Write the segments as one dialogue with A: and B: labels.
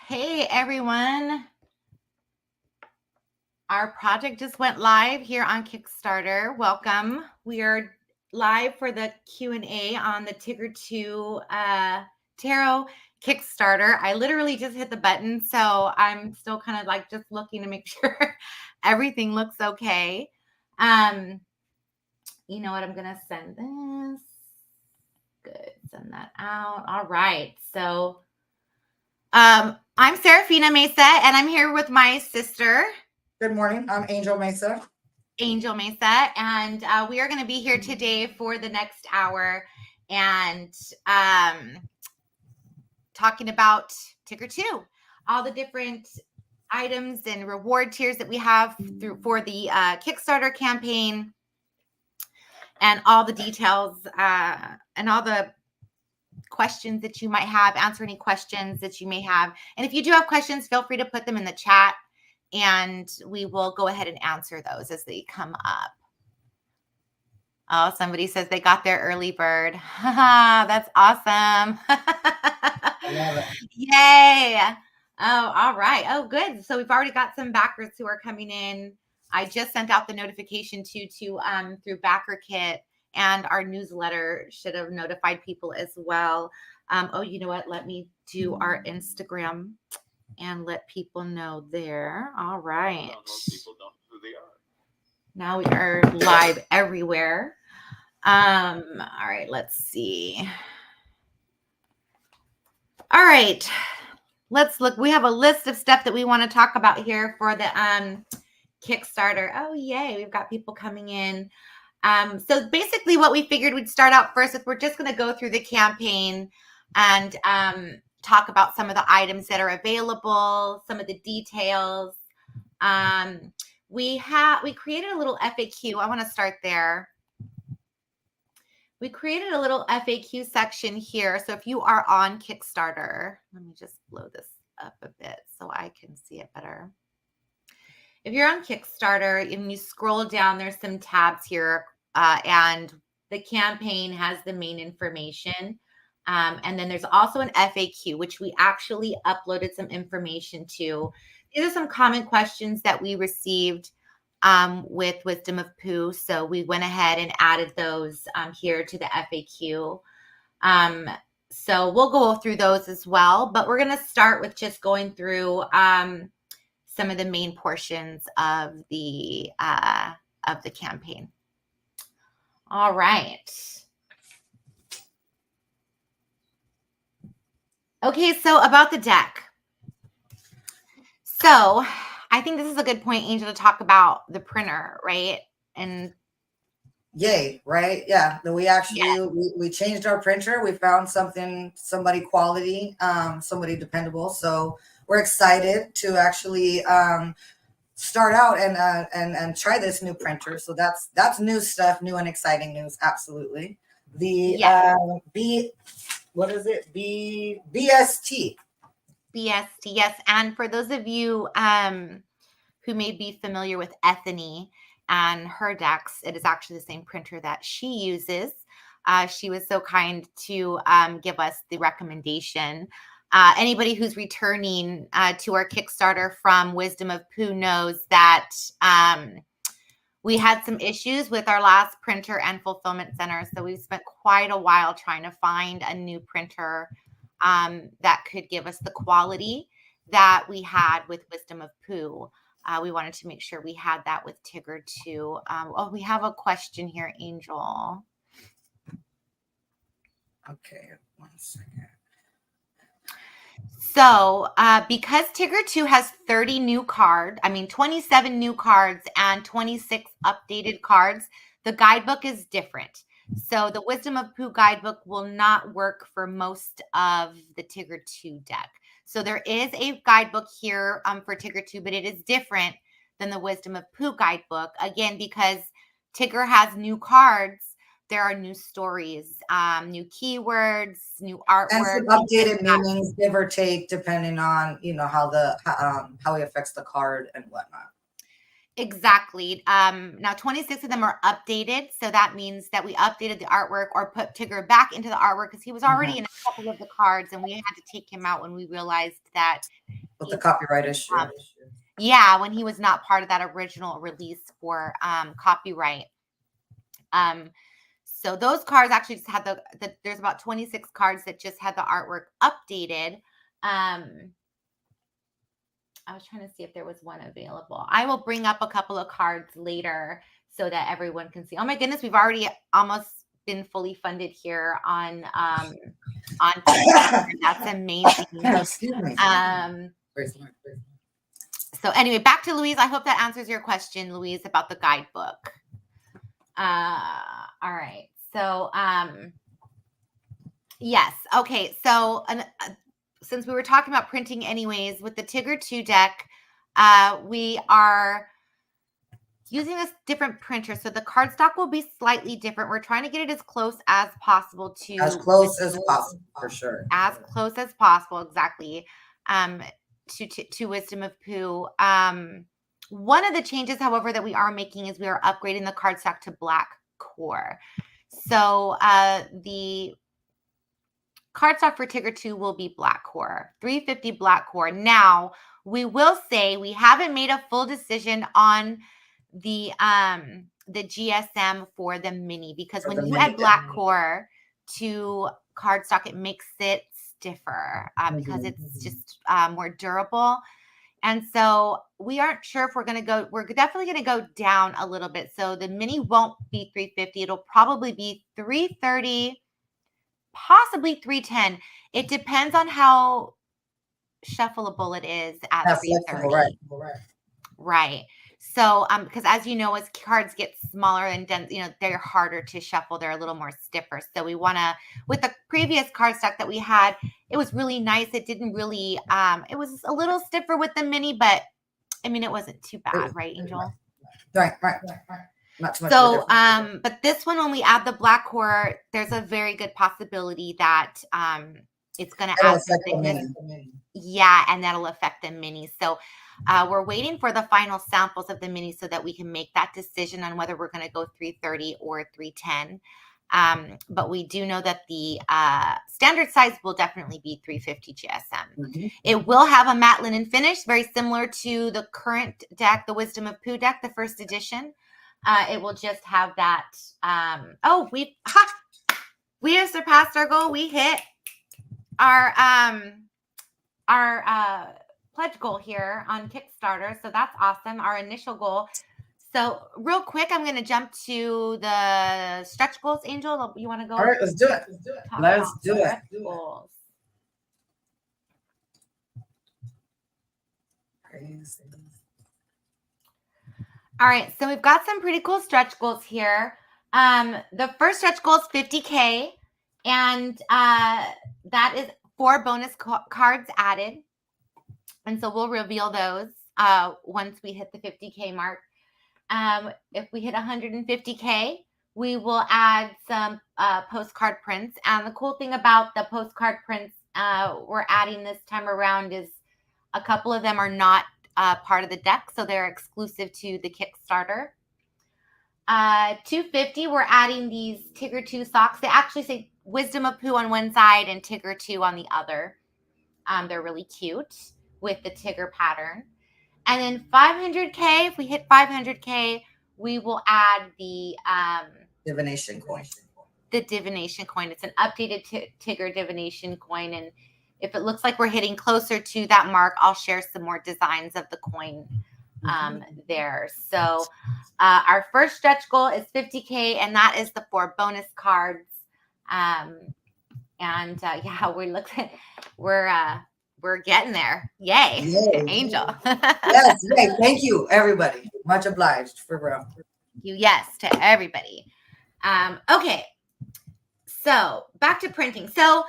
A: Hey everyone. Our project just went live here on Kickstarter. Welcome. We are live for the Q&A on the Tigger 2 Tarot Kickstarter. I literally just hit the button, so I'm still kind of like just looking to make sure everything looks okay. You know what? I'm going to send this. Good. Send that out. All right. So I'm Serefina Mesa, and I'm here with my sister.
B: Good morning. I'm Angel Mesa.
A: Angel Mesa, and we are going to be here today for the next hour and talking about Tigger 2, all the different items and reward tiers that we have for the Kickstarter campaign, and all the details and all the questions that you might have. Answer any questions that you may have, and if you do have questions, feel free to put them in the chat and we will go ahead and answer those as they come up. Oh, somebody says they got their early bird. That's awesome. Yay. Oh, all right. Oh, good. So we've already got some backers who are coming in. I just sent out the notification through BackerKit, and our newsletter should have notified people as well. Oh, you know what? Let me do our Instagram and let people know there. All right.
C: Most people don't know who they are.
A: Now we are live everywhere. All right, let's see. All right, let's look. We have a list of stuff that we want to talk about here for the Kickstarter. Oh, yay. We've got people coming in. So basically what we figured we'd start out first with, we're just going to go through the campaign and talk about some of the items that are available, some of the details. We created a little FAQ. I want to start there. We created a little FAQ section here. So if you are on Kickstarter, let me just blow this up a bit so I can see it better. If you're on Kickstarter and you scroll down, there's some tabs here, and the campaign has the main information. And then there's also an FAQ, which we actually uploaded some information to. These are some common questions that we received with Wisdom of Pooh. So we went ahead and added those here to the FAQ. So we'll go through those as well, but we're going to start with just going through some of the main portions of the campaign. All right. Okay, so about the deck. So I think this is a good point, Angel, to talk about the printer, right? And
B: yay, right? Yeah. We actually we changed our printer. We found somebody quality, somebody dependable. So we're excited to actually start out and try this new printer. So that's new stuff, new and exciting news. Absolutely. The what is it? BST.
A: BST, yes. And for those of you who may be familiar with Ethany and her decks, it is actually the same printer that she uses. She was so kind to give us the recommendation. Anybody who's returning to our Kickstarter from Wisdom of Pooh knows that we had some issues with our last printer and fulfillment center. So we spent quite a while trying to find a new printer that could give us the quality that we had with Wisdom of Pooh. We wanted to make sure we had that with Tigger too. Oh, we have a question here, Angel.
B: Okay, 1 second.
A: So because Tigger 2 has 27 new cards and 26 updated cards, the guidebook is different. So the Wisdom of Pooh guidebook will not work for most of the Tigger 2 deck. So there is a guidebook here for Tigger 2, but it is different than the Wisdom of Pooh guidebook. Again, because Tigger has new cards, there are new stories, new keywords, new artwork,
B: and some updated meanings, give or take, depending on how it affects the card and whatnot.
A: Exactly. Now 26 of them are updated, so that means that we updated the artwork or put Tigger back into the artwork because he was already in a couple of the cards, and we had to take him out when we realized that
B: with the copyright issue.
A: Yeah, when he was not part of that original release for copyright. So those cards actually just had there's about 26 cards that just had the artwork updated. I was trying to see if there was one available. I will bring up a couple of cards later so that everyone can see. Oh my goodness, we've already almost been fully funded here on Kickstarter. That's amazing.
B: Excuse me.
A: So anyway, back to Louise. I hope that answers your question, Louise, about the guidebook. All right. So, yes. Okay. So, since we were talking about printing anyways, with the Tigger 2 deck, we are using a different printer. So the cardstock will be slightly different. We're trying to get it as close as possible to
B: as close as possible, for sure.
A: As close as possible, exactly. To Wisdom of Pooh. One of the changes, however, that we are making is we are upgrading the cardstock to black core. So the cardstock for Tigger 2 will be black core, 350 black core. Now, we will say we haven't made a full decision on the GSM for the mini, because when you add black core to cardstock, it makes it stiffer because it's just more durable. And so we aren't sure if we're definitely going to go down a little bit. So the mini won't be 350. It'll probably be 330, possibly 310. It depends on how shuffleable it is at 330. Right. So, because as you know, as cards get smaller and dense, they're harder to shuffle. They're a little more stiffer. So we want to, with the previous cardstock that we had, it was really nice. It didn't really, it was a little stiffer with the mini, but I mean, it wasn't too bad, right, Angel?
B: Right. Not too much.
A: So, but this one, when we add the black core, there's a very good possibility that it's going to add thickness. Yeah, and that'll affect the mini. So we're waiting for the final samples of the mini so that we can make that decision on whether we're going to go 330 or 310. But we do know that the standard size will definitely be 350 GSM. It will have a matte linen finish, very similar to the current deck, the Wisdom of Pooh deck, the first edition. It will just have that. We have surpassed our goal. We hit our pledge goal here on Kickstarter. So that's awesome. Our initial goal. So real quick, I'm going to jump to the stretch goals. Angel, you want to go?
B: All right, let's do it. Let's do it.
A: Goals. All right, so we've got some pretty cool stretch goals here. The first stretch goal is 50K, and that is 4 bonus cards added. And so we'll reveal those once we hit the 50K mark. If we hit 150K, we will add some postcard prints. And the cool thing about the postcard prints we're adding this time around is a couple of them are not part of the deck, so they're exclusive to the Kickstarter. 250, we're adding these Tigger 2 socks. They actually say Wisdom of Pooh on one side and Tigger 2 on the other. They're really cute with the Tigger pattern. And then 500K, if we hit 500K, we will add the
B: divination coin.
A: The divination coin. It's an updated Tigger divination coin. And if it looks like we're hitting closer to that mark, I'll share some more designs of the coin there. So our first stretch goal is 50K, and that is the 4 bonus cards. We're getting there. Yay. Angel.
B: Yes, yay. Thank you, everybody. Much obliged, for real.
A: Yes, to everybody. Okay. So back to printing. So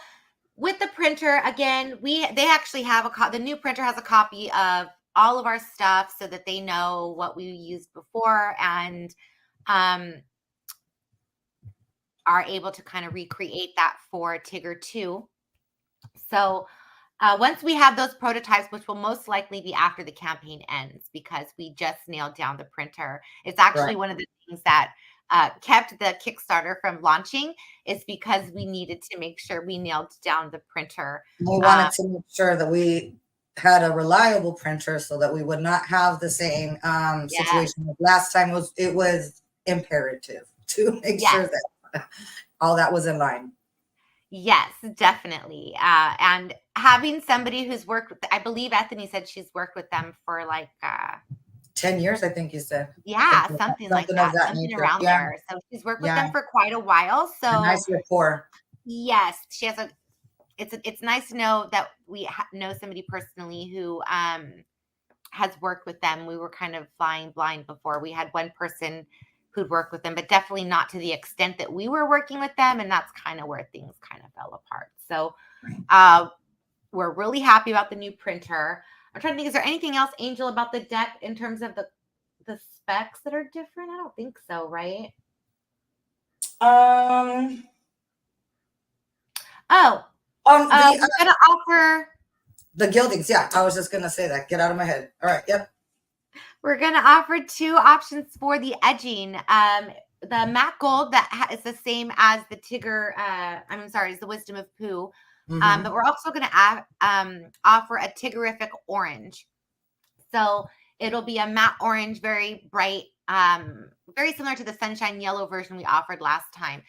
A: with the printer, again, they actually have the new printer has a copy of all of our stuff so that they know what we used before and are able to kind of recreate that for Tigger 2. So once we have those prototypes, which will most likely be after the campaign ends because we just nailed down the printer. It's actually one of the things that kept the Kickstarter from launching is because we needed to make sure we nailed down the printer.
B: We wanted to make sure that we had a reliable printer so that we would not have the same
A: Yes.
B: situation. Last time it was imperative to make
A: Yes.
B: sure that all that was in line.
A: Yes, definitely. And having somebody who's worked with, I believe Anthony said she's worked with them for like,
B: 10 years, I think you said.
A: yeah, something like
B: Something of
A: that,
B: that
A: something
B: nature.
A: around
B: Yeah.
A: there. So she's worked with
B: Yeah.
A: them for quite a while.
B: A
A: So
B: nice rapport.
A: yes, she has a. It's nice to know that we know somebody personally who has worked with them. We were kind of flying blind before. We had one person who'd worked with them, but definitely not to the extent that we were working with them. And that's kind of where things kind of fell apart. So we're really happy about the new printer. I'm trying to think, is there anything else, Angel, about the deck in terms of the specs that are different? I don't think so, right? We're gonna offer
B: the gildings. Yeah, I was just gonna say that. Get out of my head. All right. Yep.
A: We're gonna offer 2 options for the edging. The matte gold that is the same as the Tigger. I'm sorry, is the Wisdom of Pooh. But we're also gonna offer a Tiggerific orange. So it'll be a matte orange, very bright, very similar to the sunshine yellow version we offered last time.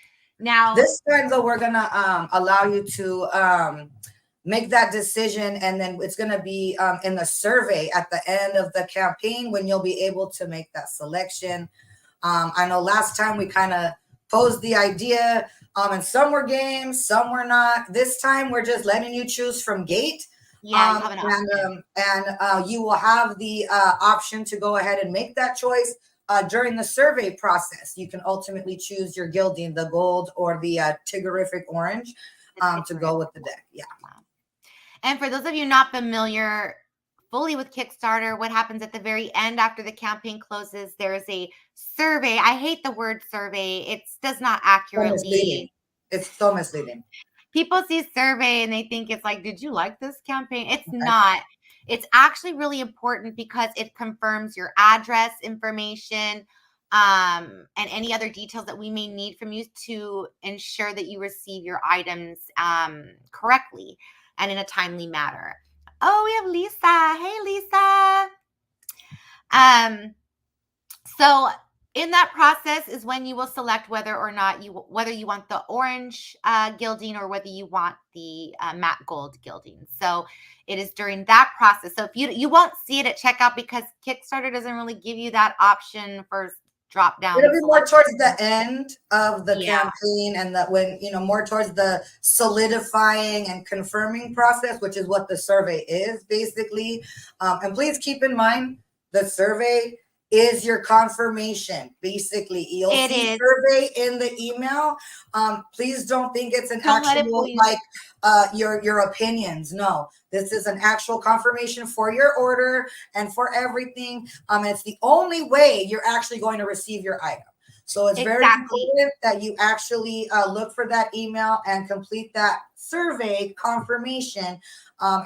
A: Now
B: this time though, we're gonna allow you to make that decision, and then it's gonna be in the survey at the end of the campaign when you'll be able to make that selection. I know last time we kind of posed the idea, and some were games, some were not. This time we're just letting you choose from gate.
A: Yeah,
B: you will have the option to go ahead and make that choice during the survey process. You can ultimately choose your gilding, the gold or the Tiggerific orange, to go with the deck. Yeah.
A: And for those of you not familiar fully with Kickstarter, what happens at the very end after the campaign closes, there is a survey. I hate the word survey. It does not accurately.
B: It's so misleading.
A: People see survey and they think it's like, did you like this campaign? It's not. It's actually really important because it confirms your address information and any other details that we may need from you to ensure that you receive your items correctly and in a timely manner. Oh, we have Lisa. Hey, Lisa. So in that process is when you will select whether or not you want the orange gilding or whether you want the matte gold gilding. So it is during that process. So if you won't see it at checkout because Kickstarter doesn't really give you that option for drop down.
B: It'll be more towards the end of the campaign, and that when more towards the solidifying and confirming process, which is what the survey is basically. And please keep in mind the survey is your confirmation. Basically, you'll see survey in the email. Please don't think it's an actual your opinions. No, this is an actual confirmation for your order and for everything. It's the only way you're actually going to receive your item. So it's very important that you actually look for that email and complete that survey confirmation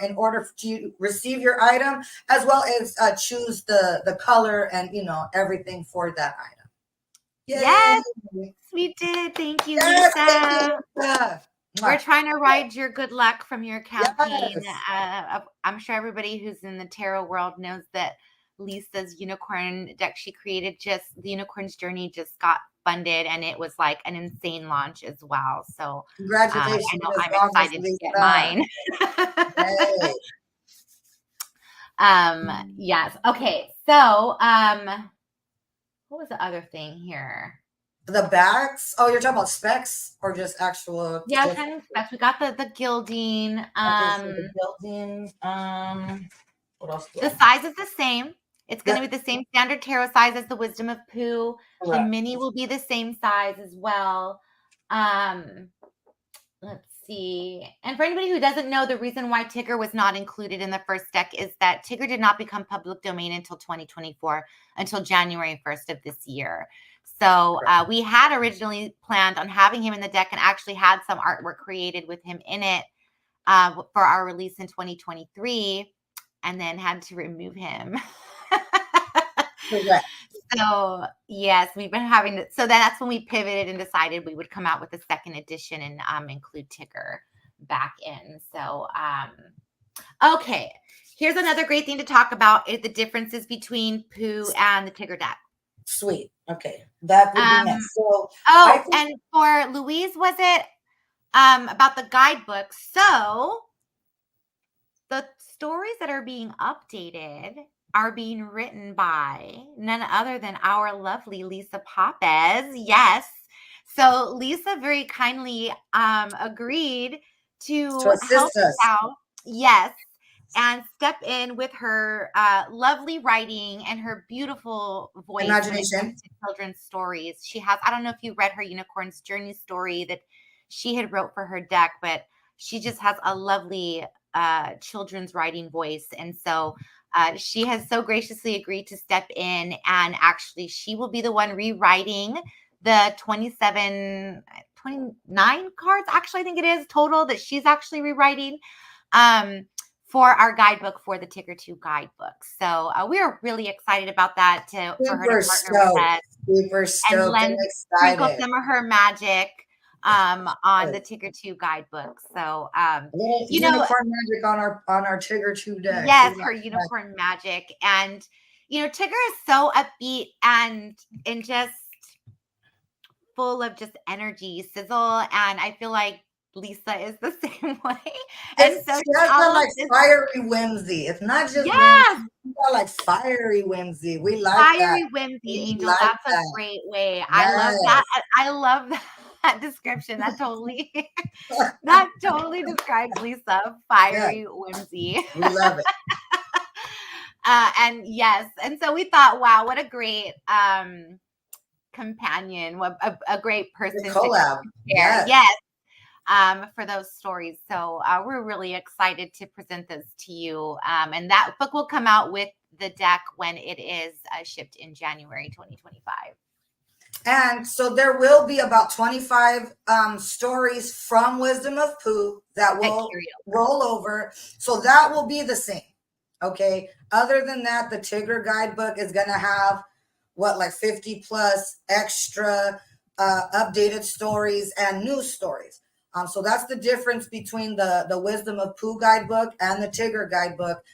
B: in order to receive your item, as well as choose the color and everything for that item.
A: Yay. Yes, we did. Thank you, Lisa. Thank you, Lisa. We're trying to ride your good luck from your campaign. Yes. I'm sure everybody who's in the tarot world knows that Lisa's unicorn deck she created, the Unicorn's Journey, just got funded, and it was like an insane launch as well. So
B: congratulations!
A: I know I'm excited to get mine. Yes. Okay. So what was the other thing here?
B: The bags. Oh, you're talking about specs or just actual?
A: Yeah, kind of specs. We got the gilding.
B: The gilding. What else?
A: The size is the same. It's going to be the same standard tarot size as the Wisdom of Pooh. Correct. The mini will be the same size as well. Let's see. And for anybody who doesn't know, the reason why Tigger was not included in the first deck is that Tigger did not become public domain until 2024, until January 1st of this year. So we had originally planned on having him in the deck and actually had some artwork created with him in it for our release in 2023, and then had to remove him. So yes, we've been having to, so that's when we pivoted and decided we would come out with a second edition and include Tigger back in. So okay, Here's another great thing to talk about is the differences between Pooh and the Tigger deck.
B: Sweet. Okay. That would be next. So
A: and for Louise, was it about the guidebook? So the stories that are being updated are being written by none other than our lovely Lisa Papez. Yes. So Lisa very kindly agreed to help us out. Yes. And step in with her lovely writing and her beautiful voice when it comes to children's stories. She has, I don't know if you read her Unicorn's Journey story that she had wrote for her deck, but she just has a lovely children's writing voice. And so she has so graciously agreed to step in, and actually she will be the one rewriting the 29 cards, actually, I think it is total, that she's actually rewriting for our guidebook for the Tigger 2 guidebook. So we are really excited about that for her to partner with us.
B: Super stoked and
A: sprinkle some of her magic on the Tigger 2 guidebook. So
B: unicorn magic on our Tigger 2 deck.
A: Yes, her unicorn magic. And Tigger is so upbeat and just full of just energy, sizzle, and I feel like Lisa is the same way. And so
B: she has that like fiery whimsy. It's not just whimsy, like fiery whimsy. We like
A: fiery whimsy, Angel. That's a great way. Yes. I love that. I love that description. That totally describes Lisa. Fiery whimsy.
B: We love it.
A: And yes, and so we thought, wow, what a great companion, what a great person
B: collab.
A: To share. Yes. For those stories. So we're really excited to present those to you. And that book will come out with the deck when it is shipped in January 2025.
B: And so there will be about 25 stories from Wisdom of Pooh that will roll over. So that will be the same. Okay. Other than that, the Tigger guidebook is going to have like 50 plus extra updated stories and new stories. So that's the difference between the Wisdom of Pooh guidebook and the Tigger guidebook.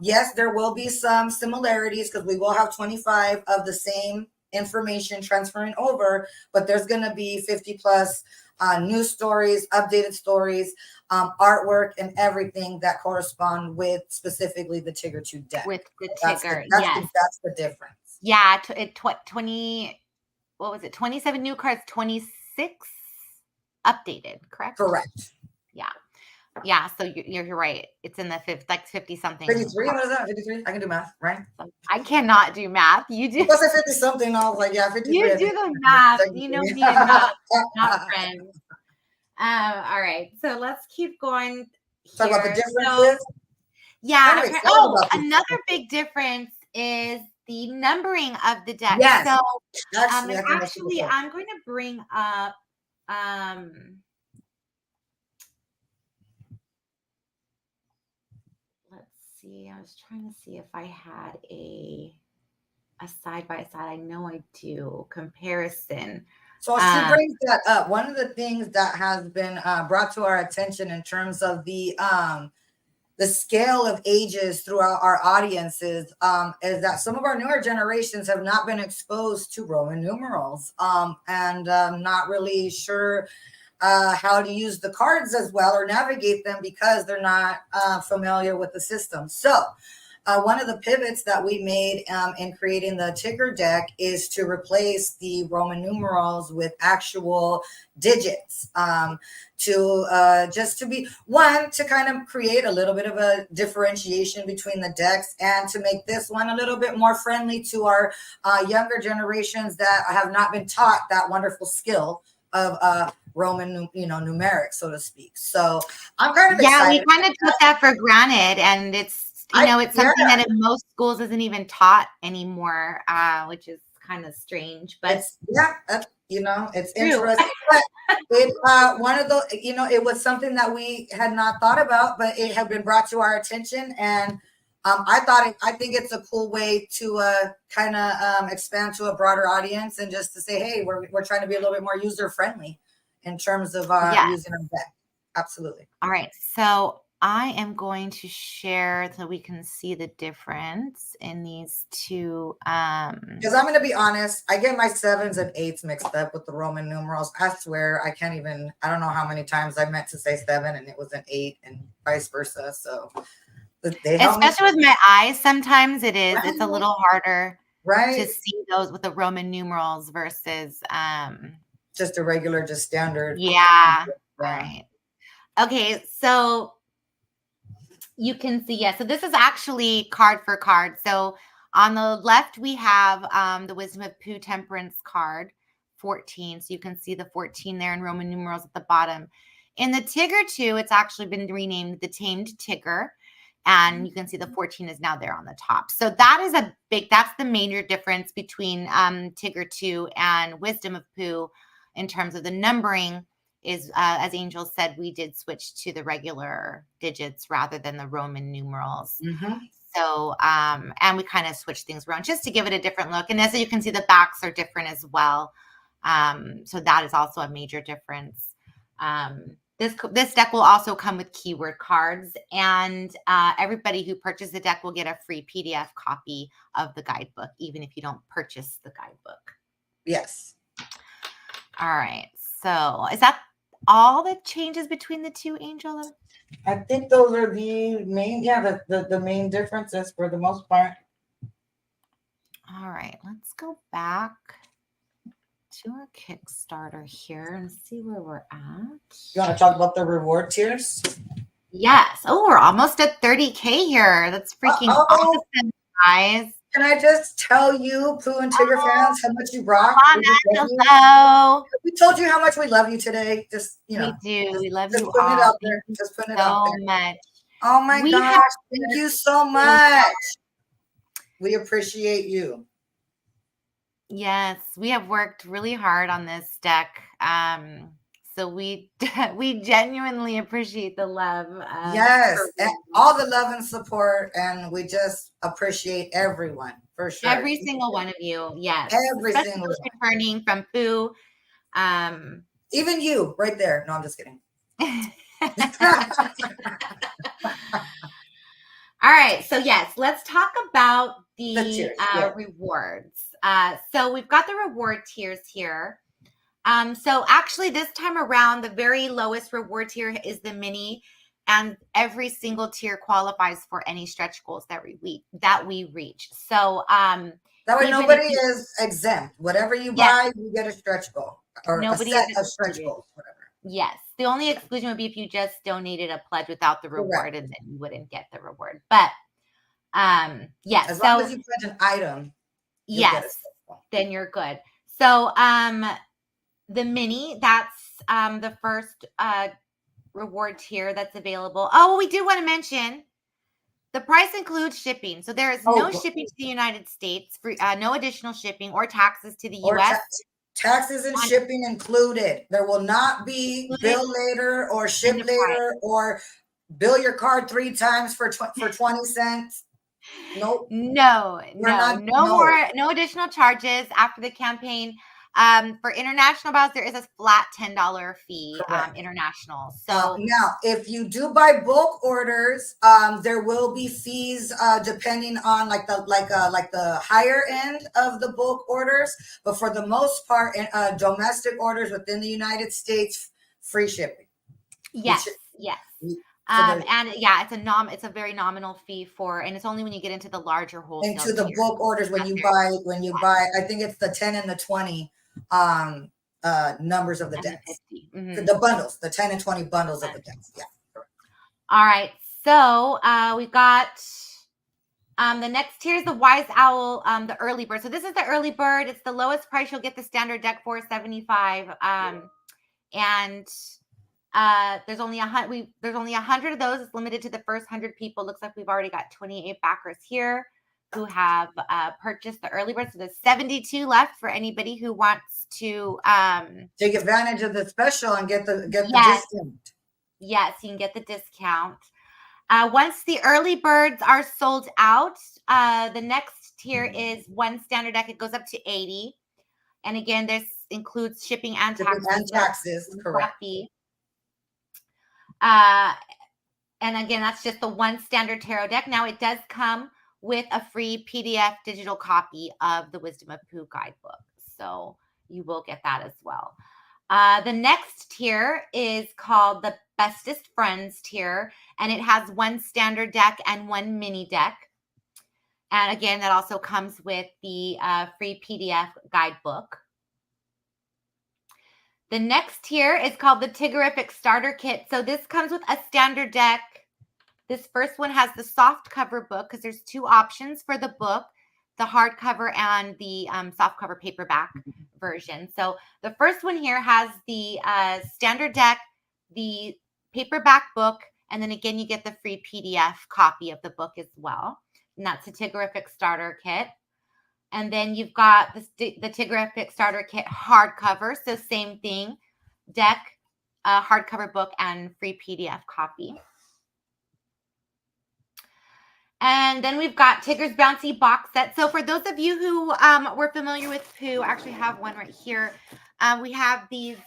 B: Yes, there will be some similarities because we will have 25 of the same information transferring over, but there's going to be 50 plus new stories, updated stories, artwork, and everything that correspond with specifically the Tigger 2 deck.
A: With the Tigger,
B: that's the difference.
A: Yeah, 20. What was it? 27 new cards, 26 updated, correct?
B: Correct.
A: Yeah. So you're right. It's in the 50 something.
B: 53. What is that? 53. I can do math, right?
A: I cannot do math. You do.
B: It was 50 something. I was like, 53.
A: You do the math. You know me and not friends. All right. So let's keep going.
B: Talk about the differences.
A: Another big difference is the numbering of the deck.
B: Yes.
A: So actually, I'm going to bring up. Let's see. I was trying to see if I had a side by side. I know I do comparison.
B: So she brings that up. One of the things that has been brought to our attention in terms of the scale of ages throughout our audiences is that some of our newer generations have not been exposed to Roman numerals and not really sure how to use the cards as well or navigate them because they're not familiar with the system. So one of the pivots that we made in creating the Tigger deck is to replace the Roman numerals with actual digits to be to kind of create a little bit of a differentiation between the decks and to make this one a little bit more friendly to our younger generations that have not been taught that wonderful skill of Roman, numerics, so to speak. So I'm kind of excited.
A: We kind of took that for granted, and it's it's something that in most schools isn't even taught anymore, which is kind of strange. But
B: it's interesting. But it one of the it was something that we had not thought about, but it had been brought to our attention, and I think it's a cool way to kind of expand to a broader audience and just to say, hey, we're trying to be a little bit more user friendly in terms of using our deck. Absolutely.
A: All right. So I am going to share so we can see the difference in these two.
B: Because I'm going to be honest, I get my 7s and 8s mixed up with the Roman numerals. I swear, I can't even, I don't know how many times I meant to say 7 and it was an 8 and vice versa. So they help me.
A: Especially with my eyes, sometimes it is.
B: Right.
A: It's a little harder
B: Right.
A: to see those with the Roman numerals versus
B: just a regular, just standard.
A: Yeah. Right. Okay, so you can see, yeah. So this is actually card for card. So on the left, we have the Wisdom of Pooh Temperance card, 14. So you can see the 14 there in Roman numerals at the bottom. In the Tigger 2, it's actually been renamed the Tamed Tigger. And you can see the 14 is now there on the top. So that is that's the major difference between Tigger 2 and Wisdom of Pooh in terms of the numbering is, as Angel said, we did switch to the regular digits rather than the Roman numerals.
B: Mm-hmm.
A: So, and we kind of switched things around just to give it a different look. And as you can see, the backs are different as well. So that is also a major difference. This deck will also come with keyword cards, and everybody who purchases the deck will get a free PDF copy of the guidebook, even if you don't purchase the guidebook.
B: Yes.
A: All right. So is that all the changes between the two, Angel?
B: I think those are the main, the main differences for the most part.
A: All right. Let's go back to our Kickstarter here and see where we're at.
B: You want to talk about the reward tiers?
A: Yes. Oh, we're almost at 30K here. That's freaking awesome, guys.
B: Can I just tell you, Pooh and Tigger fans, how much you rock?
A: Hello.
B: We told you how much we love you today. Just, you know.
A: We do. We love you all.
B: Just putting it out there. Just putting it out there.
A: So much.
B: Oh my gosh. Thank you so much. We appreciate you.
A: Yes, we have worked really hard on this deck. So we genuinely appreciate the love.
B: Yes, and all the love and support, and we just appreciate everyone for sure.
A: Every single one of you, yes.
B: Every single one.
A: Returning from Pooh.
B: Even you, right there. No, I'm just kidding.
A: All right, so yes, let's talk about the rewards. So we've got the reward tiers here. So actually this time around, the very lowest reward tier is the mini, and every single tier qualifies for any stretch goals that we reach. So
B: that way nobody is exempt. Whatever you buy, you get a stretch goal or a set of stretch goals, whatever.
A: Yes. The only exclusion would be if you just donated a pledge without the reward, and then you wouldn't get the reward. But yes.
B: As long as you pledge an item,
A: yes, then you're good. So the mini, that's the first reward tier that's available. Oh, well, we do want to mention the price includes shipping. So there is no shipping to the United States, for no additional shipping or taxes to the US.
B: Taxes and shipping included. There will not be bill later or ship later or bill your card 3 times for 20 cents. Nope. No
A: additional charges after the campaign. For international bows, there is a flat $10 fee, international. So
B: now, if you do buy bulk orders, there will be fees depending on like the higher end of the bulk orders. But for the most part, in domestic orders within the United States, free shipping.
A: Yes. And it's a very nominal fee and it's only when you get into the larger wholesale.
B: Into the bulk orders when you buy, I think it's the 10 and the 20 numbers of the decks. The bundles, the 10 and 20 bundles of the decks. Yeah.
A: All right. So we got the next tier is the Wise Owl, the early bird. So this is the early bird. It's the lowest price you'll get the standard deck for, $75. And there's only 100 of those. It's limited to the first 100 people. Looks like we've already got 28 backers here who have purchased the early bird. So there's 72 left for anybody who wants to
B: take advantage of the special and get the discount.
A: Yes, you can get the discount. Once the early birds are sold out, the next tier is one standard deck. It goes up to 80. And again, this includes shipping and taxes.
B: Correct.
A: And again, that's just the one standard tarot deck. Now it does come with a free PDF digital copy of the Wisdom of Pooh guidebook. So you will get that as well. The next tier is called the Bestest Friends tier, and it has one standard deck and one mini deck. And again, that also comes with the free PDF guidebook. The next tier is called the Tiggerific Starter Kit. So this comes with a standard deck. This first one has the soft cover book because there's two options for the book, the hardcover and the soft cover paperback version. So the first one here has the standard deck, the paperback book, and then again, you get the free PDF copy of the book as well. And that's the Tiggerific Starter Kit. And then you've got the Tiggerific Starter Kit hardcover. So same thing, deck, hardcover book, and free PDF copy. And then we've got Tigger's Bouncy box set. So for those of you who were familiar with Pooh, I actually have one right here. We have these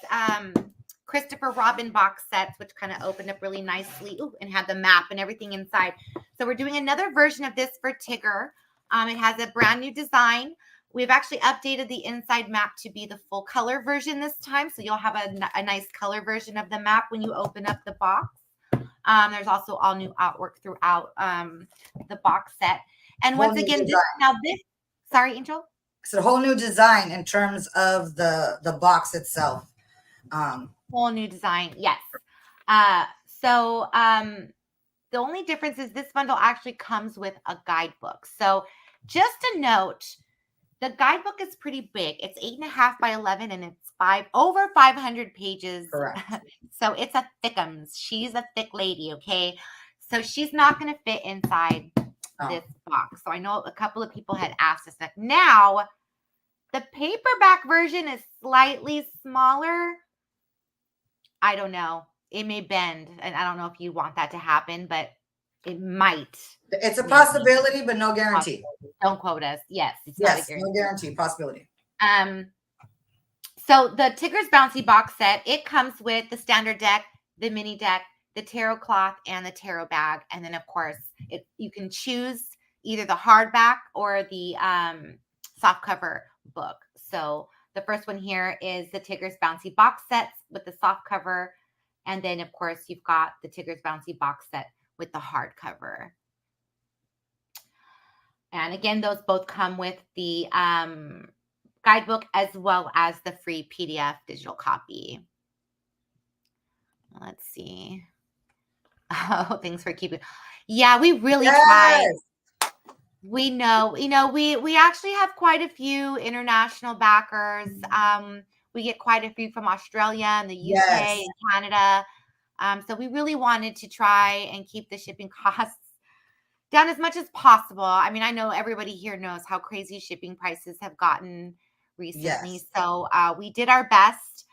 A: Christopher Robin box sets, which kind of opened up really nicely and had the map and everything inside. So we're doing another version of this for Tigger. It has a brand new design. We've actually updated the inside map to be the full color version this time. So you'll have a nice color version of the map when you open up the box. There's also all new artwork throughout the box set. And once again, sorry, Angel?
B: It's a whole new design in terms of the box itself.
A: Whole new design, yes. So the only difference is this bundle actually comes with a guidebook. So just a note, the guidebook is pretty big. It's 8.5 by 11 and it's over 500 pages.
B: Correct.
A: So it's a thickums. She's a thick lady, okay? So she's not going to fit inside this box. So I know a couple of people had asked us that. Now, the paperback version is slightly smaller. I don't know. It may bend, and I don't know if you want that to happen, but it might.
B: It's a possibility, but no guarantee.
A: Don't quote us. Yes,
B: it's not a guarantee. No guarantee. Possibility.
A: So the Tigger's Bouncy box set, it comes with the standard deck, the mini deck, the tarot cloth, and the tarot bag. And then, of course, you can choose either the hardback or the soft cover book. So the first one here is the Tigger's Bouncy box sets with the soft cover. And then, of course, you've got the Tigger's Bouncy box set with the hardcover. And again, those both come with the guidebook as well as the free PDF digital copy. Let's see. Oh, thanks for keeping. Yeah, we really tried. We know, we actually have quite a few international backers. We get quite a few from Australia and the UK and Canada. So we really wanted to try and keep the shipping costs down as much as possible. I mean, I know everybody here knows how crazy shipping prices have gotten recently. Yes. So we did our best.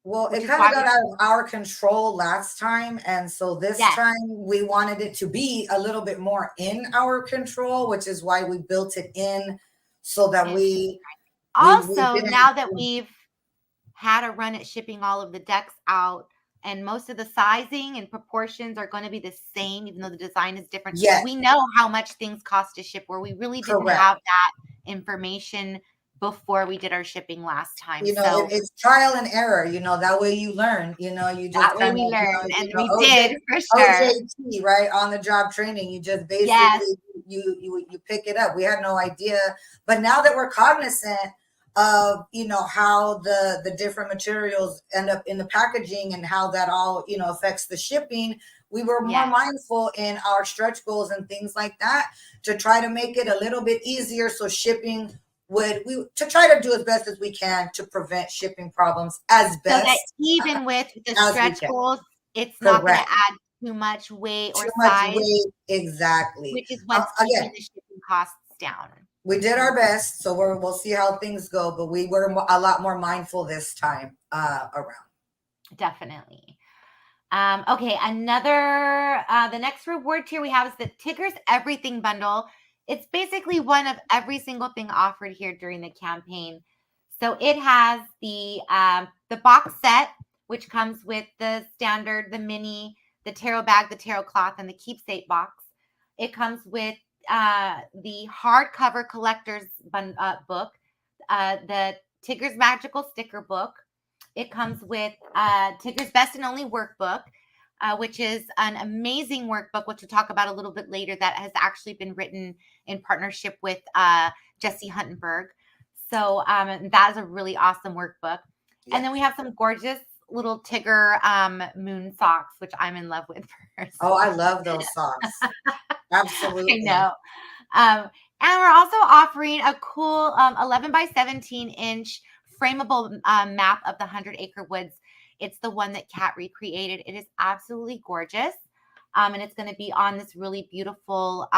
B: Well, it kind of got out of our control last time. And so this time we wanted it to be a little bit more in our control, which is why we built it in so that we
A: now that we've had a run at shipping all of the decks out, and most of the sizing and proportions are going to be the same, even though the design is different.
B: Yes.
A: We know how much things cost to ship, where we really didn't have that information before we did our shipping last time.
B: It's trial and error, that way you learn, you just
A: that way we learned, and we did for sure.
B: OJT, right? On the job training. You just basically you pick it up. We had no idea. But now that we're cognizant of how the different materials end up in the packaging and how that all affects the shipping, we were more mindful in our stretch goals and things like that to try to make it a little bit easier, so shipping to try to do as best as we can to prevent shipping problems as best. So that
A: even with the stretch goals, it's not going to add too much weight or size.
B: Exactly.
A: Which is what's keeping the shipping costs down.
B: We did our best, so we'll see how things go, but we were a lot more mindful this time around.
A: Definitely. Okay, the next reward tier we have is the Tigger's Everything Bundle. It's basically one of every single thing offered here during the campaign. So it has the box set, which comes with the standard, the mini, the tarot bag, the tarot cloth, and the keepsake box. It comes with the hardcover collector's book, the Tigger's Magical Sticker Book. It comes with Tigger's Best and Only Workbook, which is an amazing workbook, which we'll talk about a little bit later, that has actually been written in partnership with Jesse Huntenberg. So that is a really awesome workbook. Yes. And then we have some gorgeous little Tigger moon socks, which I'm in love with.
B: Oh, I love those socks. Absolutely.
A: I know. And we're also offering a cool 11 by 17 inch frameable map of the 100 Acre Woods. It's the one that Kat recreated. It is absolutely gorgeous. And it's going to be on this really beautiful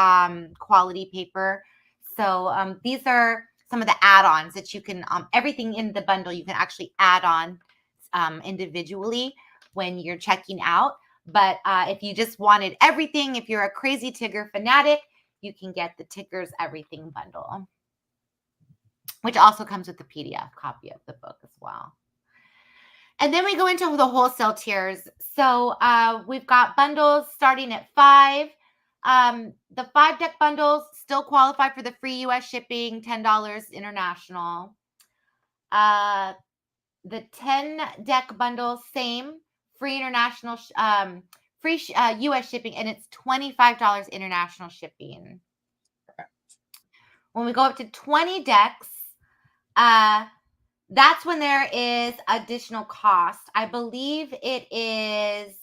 A: quality paper. So these are some of the add-ons that you can, everything in the bundle, you can actually add on individually when you're checking out. But if you just wanted everything, if you're a crazy Tigger fanatic, you can get the Tigger's Everything bundle, which also comes with the PDF copy of the book as well. And then we go into the wholesale tiers. So we've got bundles starting at $5. The 5 deck bundles still qualify for the free US shipping, $10 international. The 10 deck bundle, same, free international, free US shipping, and it's $25 international shipping. When we go up to 20 decks, that's when there is additional cost. I believe it is.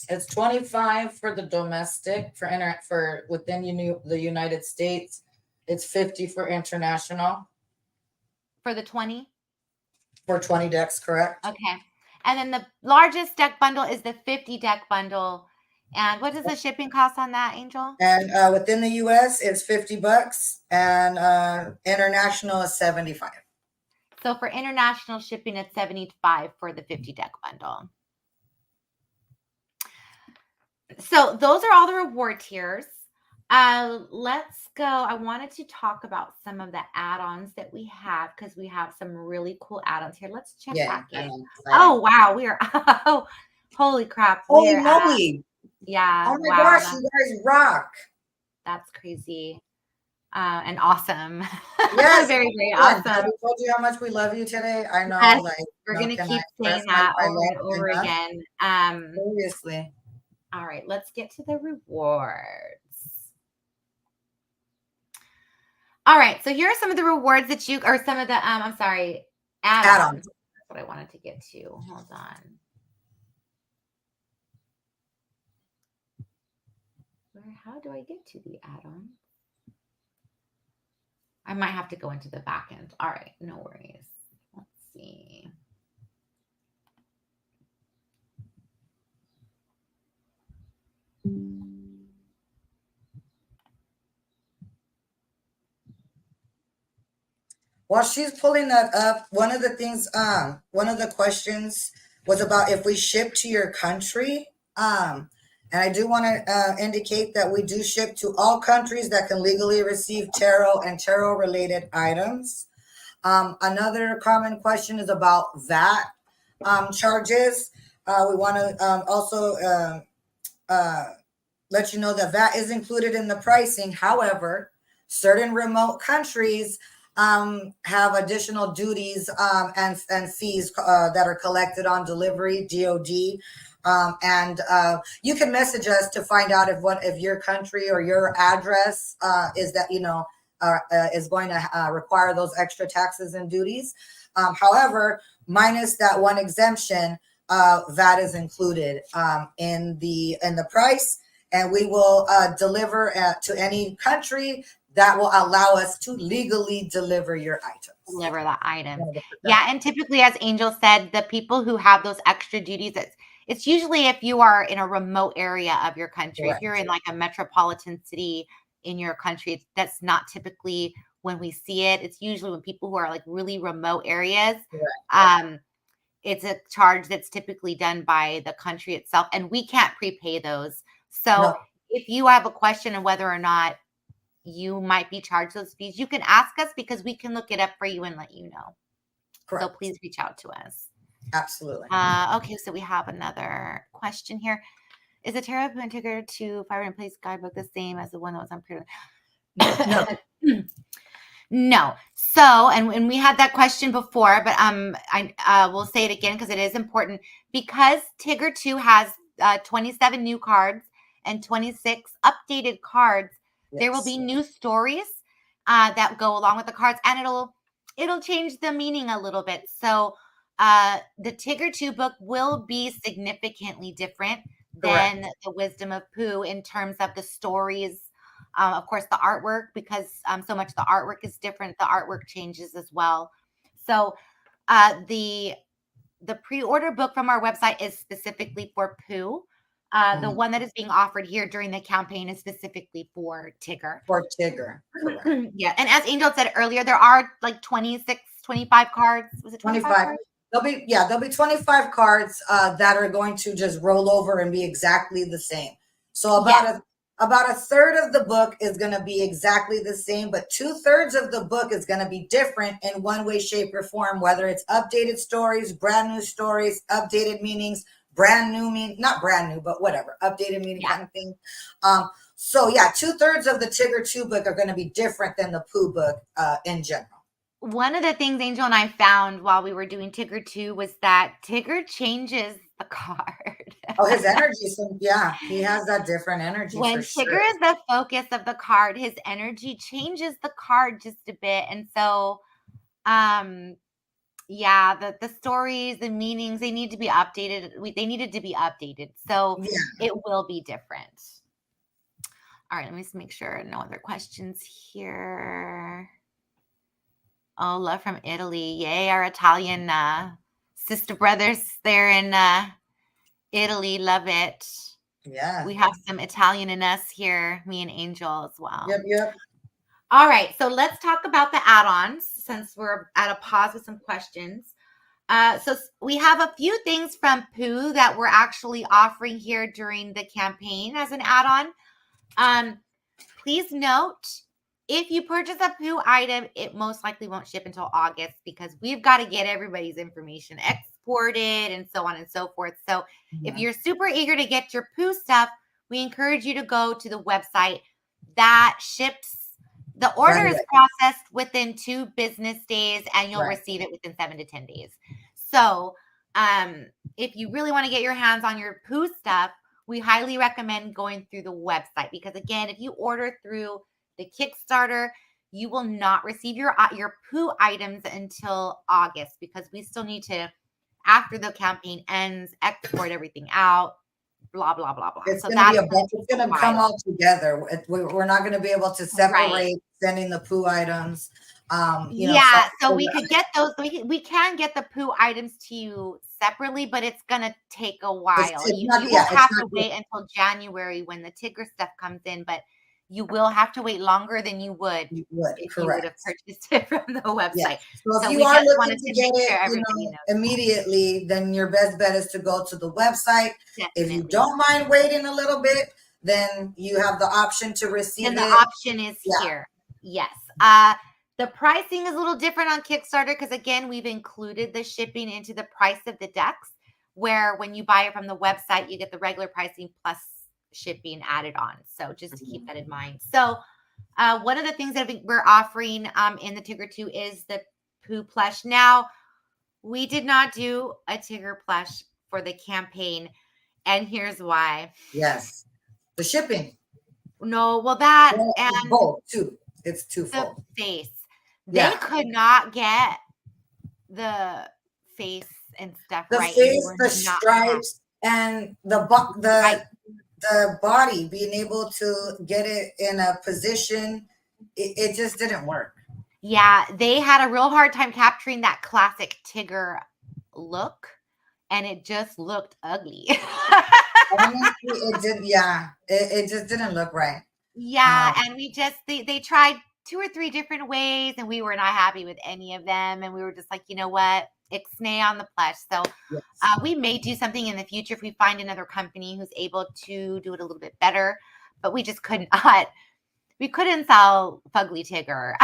C: It's $25 for the domestic for within the United States. It's $50 for international.
A: For the 20?
B: For 20 decks, correct?
A: Okay. And then the largest deck bundle is the 50 deck bundle. And what is the shipping cost on that, Angel?
B: And within the US, it's $50, and international is $75.
A: So for international shipping, it's $75 for the 50 deck bundle. So those are all the reward tiers. Let's go. I wanted to talk about some of the add-ons that we have, because we have some really cool add-ons here. Let's check back in. Oh, wow. We are, oh, holy crap.
B: Holy moly.
A: Yeah.
B: Oh my gosh, you guys rock.
A: That's crazy. And awesome.
B: Yes.
A: Very, very awesome.
B: We told you how much we love you today. I know.
A: Yes,
B: like
A: we're going to keep saying that over and over again.
B: Seriously.
A: All right, let's get to the rewards. All right, so here are some of the rewards that you, or some of the, I'm sorry, add-ons. That's what I wanted to get to. Hold on. How do I get to the add-on? I might have to go into the back end. All right, no worries. Let's see.
B: While she's pulling that up, one of the things, one of the questions was about if we ship to your country. And I do want to indicate that we do ship to all countries that can legally receive tarot and tarot related items. Another common question is about VAT charges. We want to also let you know that VAT is included in the pricing. However, certain remote countries have additional duties and fees that are collected on delivery, DOD. And you can message us to find out if your country or your address is that, is going to require those extra taxes and duties. However, minus that one exemption, VAT is included in the price, and we will deliver to any country that will allow us to legally deliver your items.
A: Deliver the item. Yeah, and typically, as Angel said, the people who have those extra duties, it's usually if you are in a remote area of your country. Correct. If you're in like a metropolitan city in your country, that's not typically when we see it. It's usually when people who are like really remote areas. Correct. It's a charge that's typically done by the country itself, and we can't prepay those. So if you have a question on whether or not you might be charged those fees, you can ask us, because we can look it up for you and let you know. Correct. So please reach out to us.
B: Absolutely.
A: Okay, so we have another question here. Is the Terra and Tigger 2 Fire and Place guidebook the same as the one that was on pre?
B: No.
A: No. So, and we had that question before, but I will say it again because it is important. Because Tigger 2 has 27 new cards and 26 updated cards, there will be new stories that go along with the cards, and it'll change the meaning a little bit. So, the Tigger 2 book will be significantly different than the Wisdom of Pooh in terms of the stories. Of course, the artwork, because so much the artwork is different. The artwork changes as well. So the pre-order book from our website is specifically for Pooh. The one that is being offered here during the campaign is specifically for Tigger.
B: For Tigger.
A: Yeah. And as Angel said earlier, there are like 26, 25 cards. Was it 25 cards?
B: There'll be 25 cards that are going to just roll over and be exactly the same. So about a third of the book is going to be exactly the same, but 2/3 of the book is going to be different in one way, shape, or form, whether it's updated stories, brand new stories, updated meanings, brand new meaning, not brand new, but whatever, updated meaning kind of thing. So yeah, 2/3 of the Tigger 2 book are going to be different than the Pooh book in general.
A: One of the things Angel and I found while we were doing Tigger 2 was that Tigger changes the card.
B: Oh, his energy. So yeah, he has that different energy.
A: When Tigger is the focus of the card, his energy changes the card just a bit. And so, yeah, the stories, the meanings, they need to be updated. They needed to be updated. So it will be different. All right, let me just make sure. No other questions here. Oh, love from Italy. Yay, our Italian sister brothers there in Italy. Love it.
B: Yeah.
A: We have some Italian in us here, me and Angel as well.
B: Yep.
A: All right, so let's talk about the add-ons since we're at a pause with some questions. So we have a few things from Pooh that we're actually offering here during the campaign as an add-on. Please note, if you purchase a Pooh item, it most likely won't ship until August because we've got to get everybody's information exported and so on and so forth. So if you're super eager to get your Pooh stuff, we encourage you to go to the website. That ships. The order is processed within 2 business days, and you'll receive it within 7 to 10 days. So if you really want to get your hands on your Pooh stuff, we highly recommend going through the website because, again, if you order through the Kickstarter, you will not receive your Pooh items until August because we still need to, after the campaign ends, export everything out, blah, blah, blah, blah.
B: It's going to be a bunch. It's going to come all together. We're not going to be able to separate sending the Pooh items.
A: So we could get those. We can get the Pooh items to you separately, but it's going to take a while. You will have to wait until January when the Tigger stuff comes in, but you will have to wait longer than you would if you would have purchased it from the website.
B: Yes. So if you are looking to get it immediately, then your best bet is to go to the website. Definitely. If you don't mind waiting a little bit, then you have the option to receive it.
A: And the option is here. Yes. The pricing is a little different on Kickstarter because, again, we've included the shipping into the price of the decks, where when you buy it from the website, you get the regular pricing plus shipping added on. So just to keep that in mind. So one of the things that we're offering in the Tigger 2 is the Pooh plush. Now, we did not do a Tigger plush for the campaign, and here's why.
B: Yes. The shipping.
A: No, well, that and
B: both too. It's twofold.
A: The face. They could not get the face and stuff right.
B: The face, the stripes, and the body, being able to get it in a position, it just didn't work.
A: Yeah, they had a real hard time capturing that classic Tigger look, and it just looked ugly.
B: Honestly, it just didn't look right.
A: Yeah, and they tried 2 or 3 different ways, and we were not happy with any of them, and we were just like, you know what? Ixnay on the plush. So we may do something in the future if we find another company who's able to do it a little bit better, but we just could not. We couldn't sell Fugly Tigger.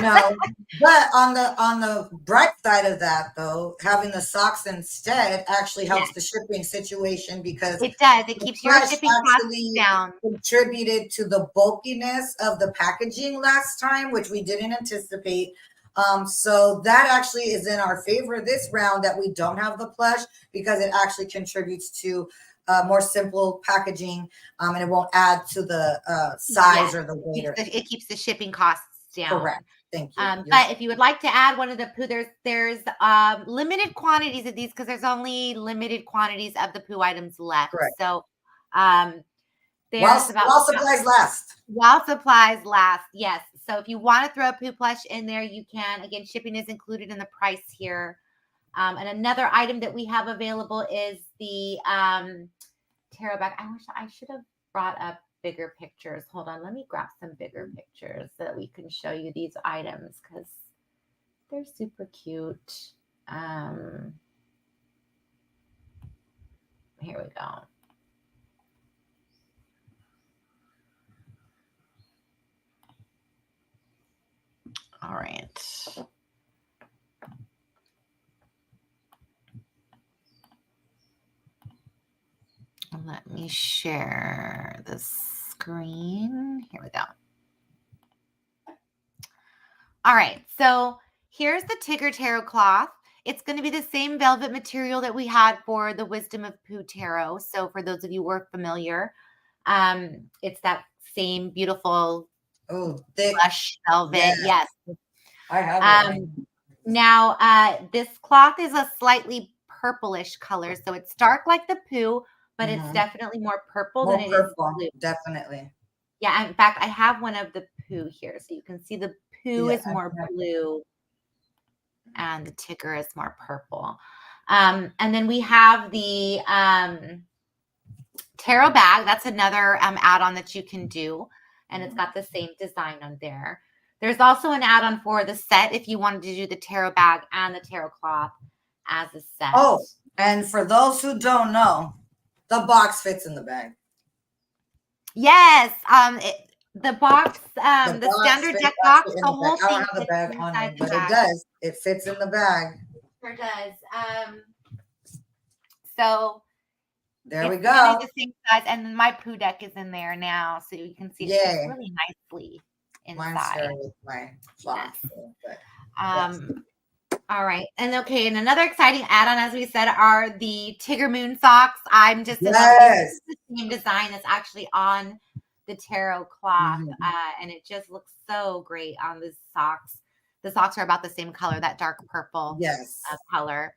B: No, but on the bright side of that, though, having the socks instead actually helps
A: Yes,
B: the shipping situation because
A: it does. It
B: the
A: keeps your
B: plush
A: shipping costs
B: actually
A: down.
B: contributed to the bulkiness of the packaging last time, which we didn't anticipate. So that actually is in our favor this round that we don't have the plush because it actually contributes to more simple packaging, and it won't add to the size
A: Yes,
B: or the weight.
A: it keeps the shipping costs down.
B: Correct. Thank you.
A: But if you would like to add one of the Pooh, there's limited quantities of these because there's only limited quantities of the Pooh items left.
B: Correct.
A: So there's
B: while supplies last.
A: While supplies last, yes. So if you want to throw a Pooh plush in there, you can. Again, shipping is included in the price here. And another item that we have available is the tarot bag. I wish I should have brought up bigger pictures. Hold on, let me grab some bigger pictures so that we can show you these items because they're super cute. Here we go. All right. Let me share the screen. Here we go. All right. So here's the Tigger Tarot cloth. It's going to be the same velvet material that we had for the Wisdom of Pooh Tarot. So for those of you who are familiar, it's that same beautiful
B: thick
A: plush velvet. Yes.
C: I have it.
A: Now, this cloth is a slightly purplish color. So it's dark like the Pooh, but it's definitely more purple than it is blue.
B: Definitely.
A: Yeah. In fact, I have one of the Pooh here. So you can see the Pooh is more blue and the Tigger is more purple. And then we have the tarot bag. That's another add-on that you can do. And it's got the same design on there. There's also an add-on for the set if you wanted to do the tarot bag and the tarot cloth as a set.
B: Oh, and for those who don't know, the box fits in the bag.
A: Yes. The box, the standard deck box, the whole thing.
B: I don't have the bag on me, but it does. It fits in the bag.
A: Sure does. So
B: there we go.
A: The same size, and my Pooh deck is in there now, so you can see it fits really nicely inside.
B: With my cloth.
A: Yes. All right, and another exciting add-on, as we said, are the Tigger Moon socks. I'm just in love with the same design that's actually on the tarot cloth, and it just looks so great on the socks. The socks are about the same color, that dark purple color.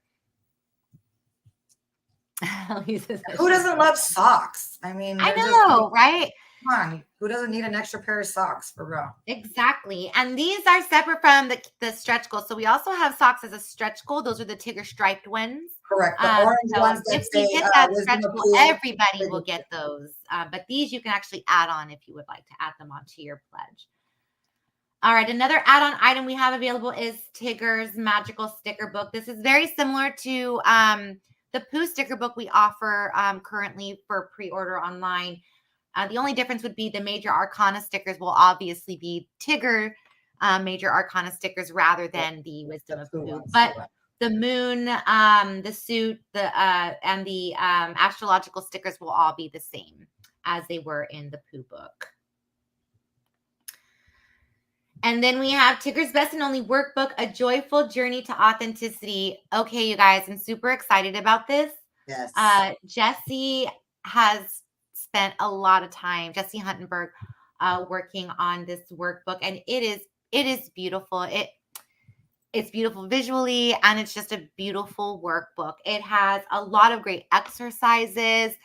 B: Who doesn't love socks? I mean,
A: I know, right?
B: Come on, who doesn't need an extra pair of socks for real?
A: Exactly. And these are separate from the stretch goal. So we also have socks as a stretch goal. Those are the Tigger striped ones.
B: Correct. The orange ones that
A: if we get that stretch goal, everybody will get those. But these you can actually add on if you would like to add them onto your pledge. All right, another add-on item we have available is Tigger's Magical Sticker Book. This is very similar to the Pooh sticker book we offer currently for pre-order online. The only difference would be the Major Arcana stickers will obviously be Tigger Major Arcana stickers rather than the Wisdom of Pooh. But the moon, the suit, and the astrological stickers will all be the same as they were in the Pooh book. And then we have Tigger's Best and Only Workbook, A Joyful Journey to Authenticity. Okay, you guys, I'm super excited about this.
B: Yes.
A: Jessie has spent a lot of time, Jessie Huntenberg, working on this workbook, and it is beautiful. It's beautiful visually, and it's just a beautiful workbook. It has a lot of great exercises.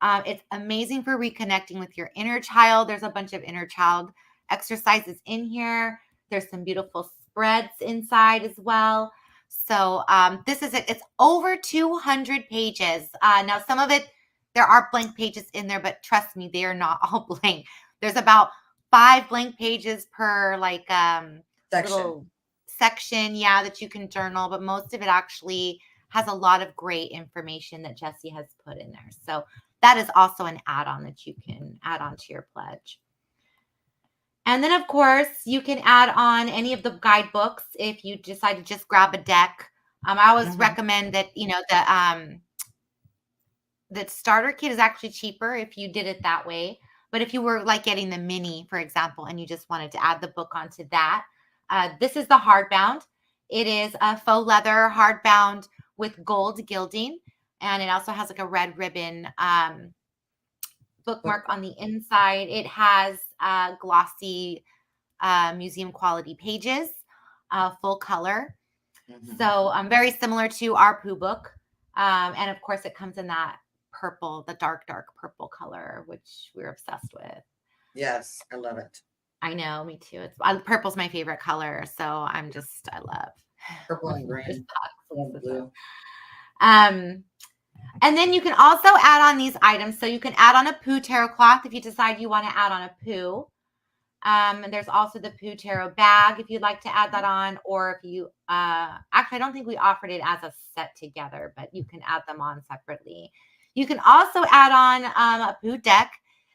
A: It's amazing for reconnecting with your inner child. There's a bunch of inner child exercises in here. There's some beautiful spreads inside as well. So this is it. It's over 200 pages. Now, some of it, there are blank pages in there, but trust me, they are not all blank. There's about 5 blank pages per little section, that you can journal, but most of it actually has a lot of great information that Jessie has put in there. So that is also an add-on that you can add on to your pledge. And then, of course, you can add on any of the guidebooks if you decide to just grab a deck. I always recommend that, the starter kit is actually cheaper if you did it that way. But if you were like getting the mini, for example, and you just wanted to add the book onto that, this is the hardbound. It is a faux leather hardbound with gold gilding. And it also has like a red ribbon bookmark on the inside. It has glossy museum quality pages, full color. So very similar to our Pooh book. And of course, it comes in that purple, the dark purple color, which we're obsessed with.
B: Yes, I love it.
A: I know, me too. It's purple's my favorite color, so I love
B: Purple and green, and blue.
A: And then you can also add on these items. So you can add on a Pooh tarot cloth if you decide you want to add on a Pooh. And there's also the Pooh tarot bag if you'd like to add that on, or if you actually, I don't think we offered it as a set together, but you can add them on separately. You can also add on a Pooh deck.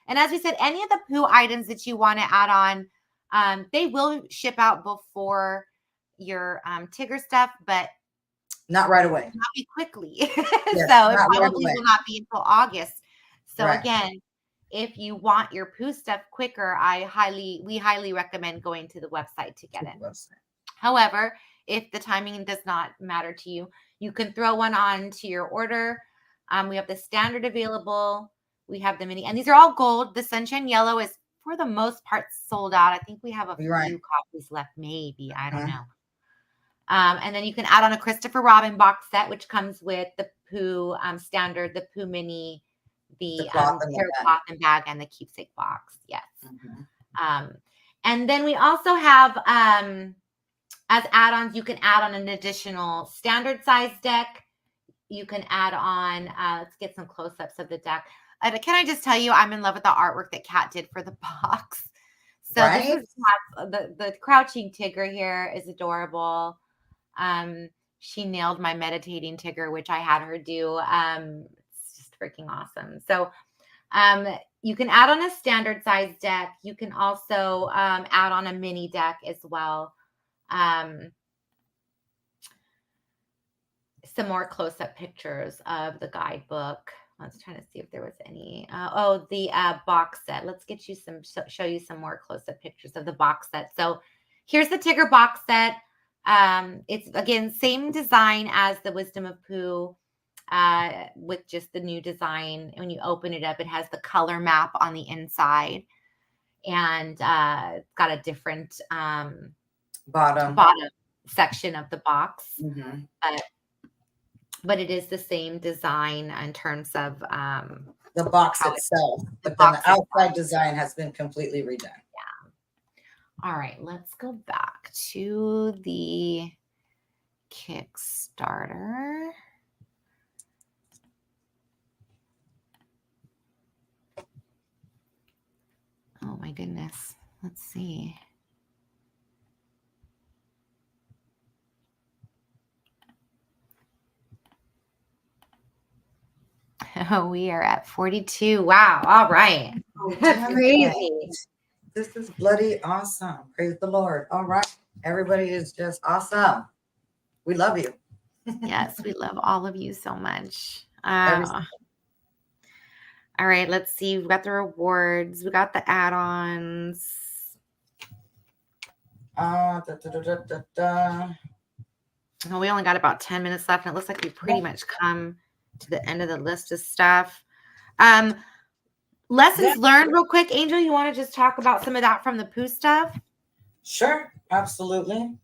A: And as we said, any of the Pooh items that you want to add on, they will ship out before your Tigger stuff, but
B: not right away.
A: Not be quickly. Yes,
B: so
A: it probably will not be until August. So again, if you want your Pooh stuff quicker, we highly recommend going to the website to get it. However, if the timing does not matter to you, you can throw one on to your order. We have the standard available. We have the mini, and these are all gold. The Sunshine Yellow is for the most part sold out. I think we have a few copies left, maybe. I don't know. And then you can add on a Christopher Robin box set, which comes with the Pooh standard, the Pooh mini, the tarot cloth and bag, and the keepsake box. Yes. And then we also have, as add-ons, you can add on an additional standard size deck. You can add on, let's get some close-ups of the deck. Can I just tell you, I'm in love with the artwork that Kat did for the box. So this is the crouching Tigger here is adorable. She nailed my meditating Tigger, which I had her do. It's just freaking awesome. So you can add on a standard size deck. You can also add on a mini deck as well. Some more close-up pictures of the guidebook. I was trying to see if there was any. The box set. Let's get you show you some more close-up pictures of the box set. So here's the Tigger box set. It's again same design as the Wisdom of Pooh, with just the new design. When you open it up, it has the color map on the inside, and it's got a different bottom section of the box. But it is the same design in terms of
B: the box itself. But then the outside design has been completely redone.
A: All right, let's go back to the Kickstarter. Oh my goodness. Let's see. Oh, we are at 42. Wow. All right. Crazy.
B: This is bloody awesome. Praise the Lord. All right. Everybody is just awesome. We love you.
A: Yes, we love all of you so much. All right, let's see. We've got the rewards. We got the add-ons. Oh, we only got about 10 minutes left, and it looks like we pretty much come to the end of the list of stuff. Lessons learned real quick. Angel, you want to just talk about some of that from the Pooh stuff?
C: Sure, absolutely.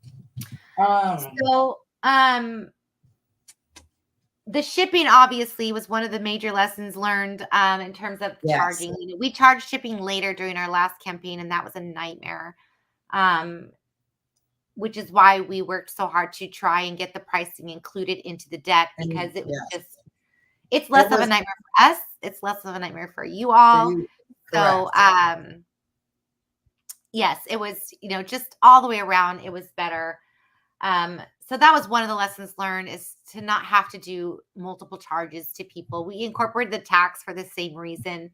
A: The shipping obviously was one of the major lessons learned in terms of charging. We charged shipping later during our last campaign, and that was a nightmare, which is why we worked so hard to try and get the pricing included into the deck, because it was it's less of a nightmare for us. It's less of a nightmare for you all. So, yes, it was, just all the way around, it was better. So that was one of the lessons learned, is to not have to do multiple charges to people. We incorporated the tax for the same reason.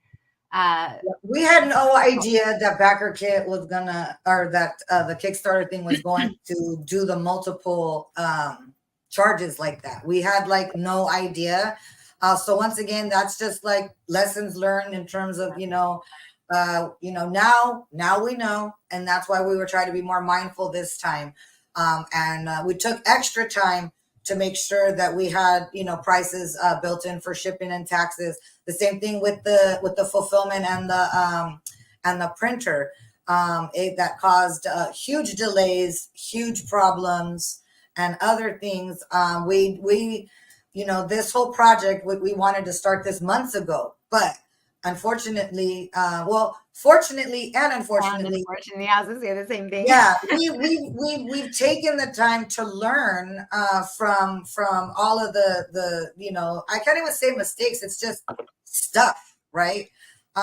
B: We had no idea that Backer Kit was gonna, or that the Kickstarter thing was going to do the multiple charges like that. We had like no idea. So once again, that's just like lessons learned in terms of, now we know, and that's why we were trying to be more mindful this time. And we took extra time to make sure that we had, prices built in for shipping and taxes. The same thing with the fulfillment and the printer. That caused huge delays, huge problems, and other things. We this whole project we wanted to start this months ago, but unfortunately, fortunately and unfortunately,
A: I was gonna say the same thing.
B: yeah, we've taken the time to learn from all of the I can't even say mistakes. It's just stuff, right?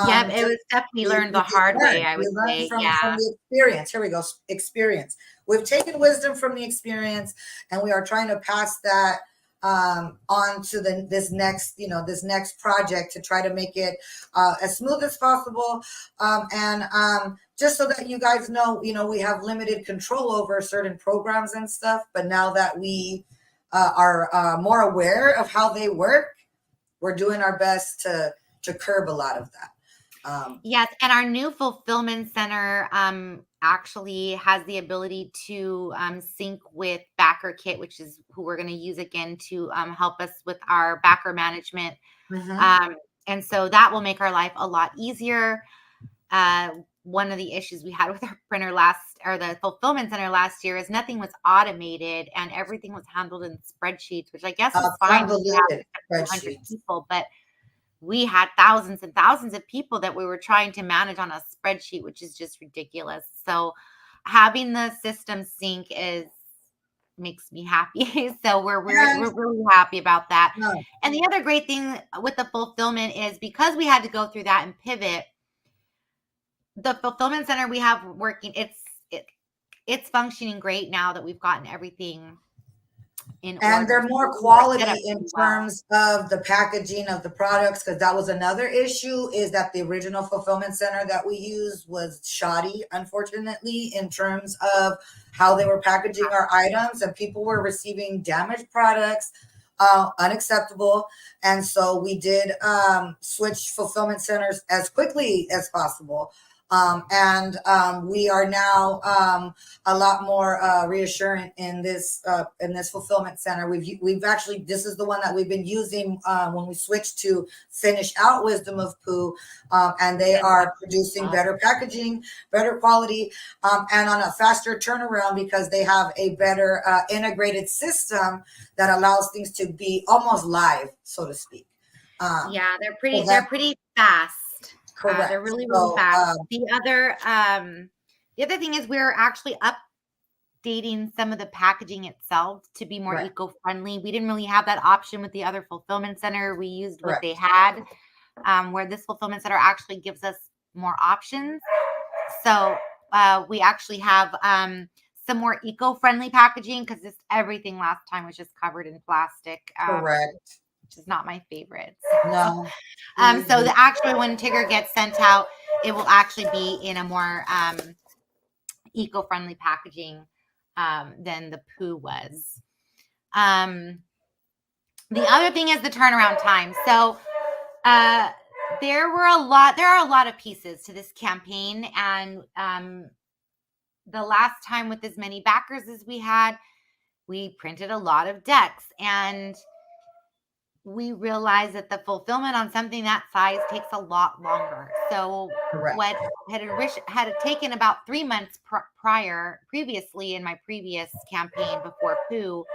A: Yep, it was definitely learned the hard way, I would say.
B: From
A: Yeah.
B: the experience. Here we go. Experience. We've taken wisdom from the experience, and we are trying to pass that on to this next project to try to make it as smooth as possible, and just so that you guys know, we have limited control over certain programs and stuff, but now that we are more aware of how they work, we're doing our best to curb a lot of that.
A: Yes, and our new fulfillment center actually has the ability to sync with Backer Kit, which is who we're going to use again to help us with our backer management. And so that will make our life a lot easier. One of the issues we had with our printer the fulfillment center last year is nothing was automated and everything was handled in spreadsheets, which I guess is fine when you have 100 people, but we had thousands and thousands of people that we were trying to manage on a spreadsheet, which is just ridiculous. So having the system sync makes me happy. So we're really happy about that.
B: No.
A: And the other great thing with the fulfillment is because we had to go through that and pivot, the fulfillment center we have working, it's functioning great now that we've gotten everything in order.
B: And they're more quality in terms of the packaging of the products, because that was another issue, is that the original fulfillment center that we used was shoddy, unfortunately, in terms of how they were packaging our items, and people were receiving damaged products, unacceptable. And so we did switch fulfillment centers as quickly as possible. We are now a lot more reassuring in this fulfillment center. We've actually, this is the one that we've been using when we switched to finish out Wisdom of Pooh, and they are producing better packaging, better quality, and on a faster turnaround because they have a better integrated system that allows things to be almost live, so to speak.
A: Yeah, they're pretty fast.
B: Correct.
A: They're really fast. The other thing is we're actually updating some of the packaging itself to be more eco-friendly. We didn't really have that option with the other fulfillment center. We used what they had, where this fulfillment center actually gives us more options. So we actually have some more eco-friendly packaging because everything last time was just covered in plastic.
B: Correct.
A: Which is not my favorite.
B: No.
A: So actually when Tigger gets sent out, it will actually be in a more eco-friendly packaging than the Pooh was. The other thing is the turnaround time. So there are a lot of pieces to this campaign, and the last time with as many backers as we had, we printed a lot of decks, and we realized that the fulfillment on something that size takes a lot longer. So what had taken about 3 months previously in my previous campaign before Pooh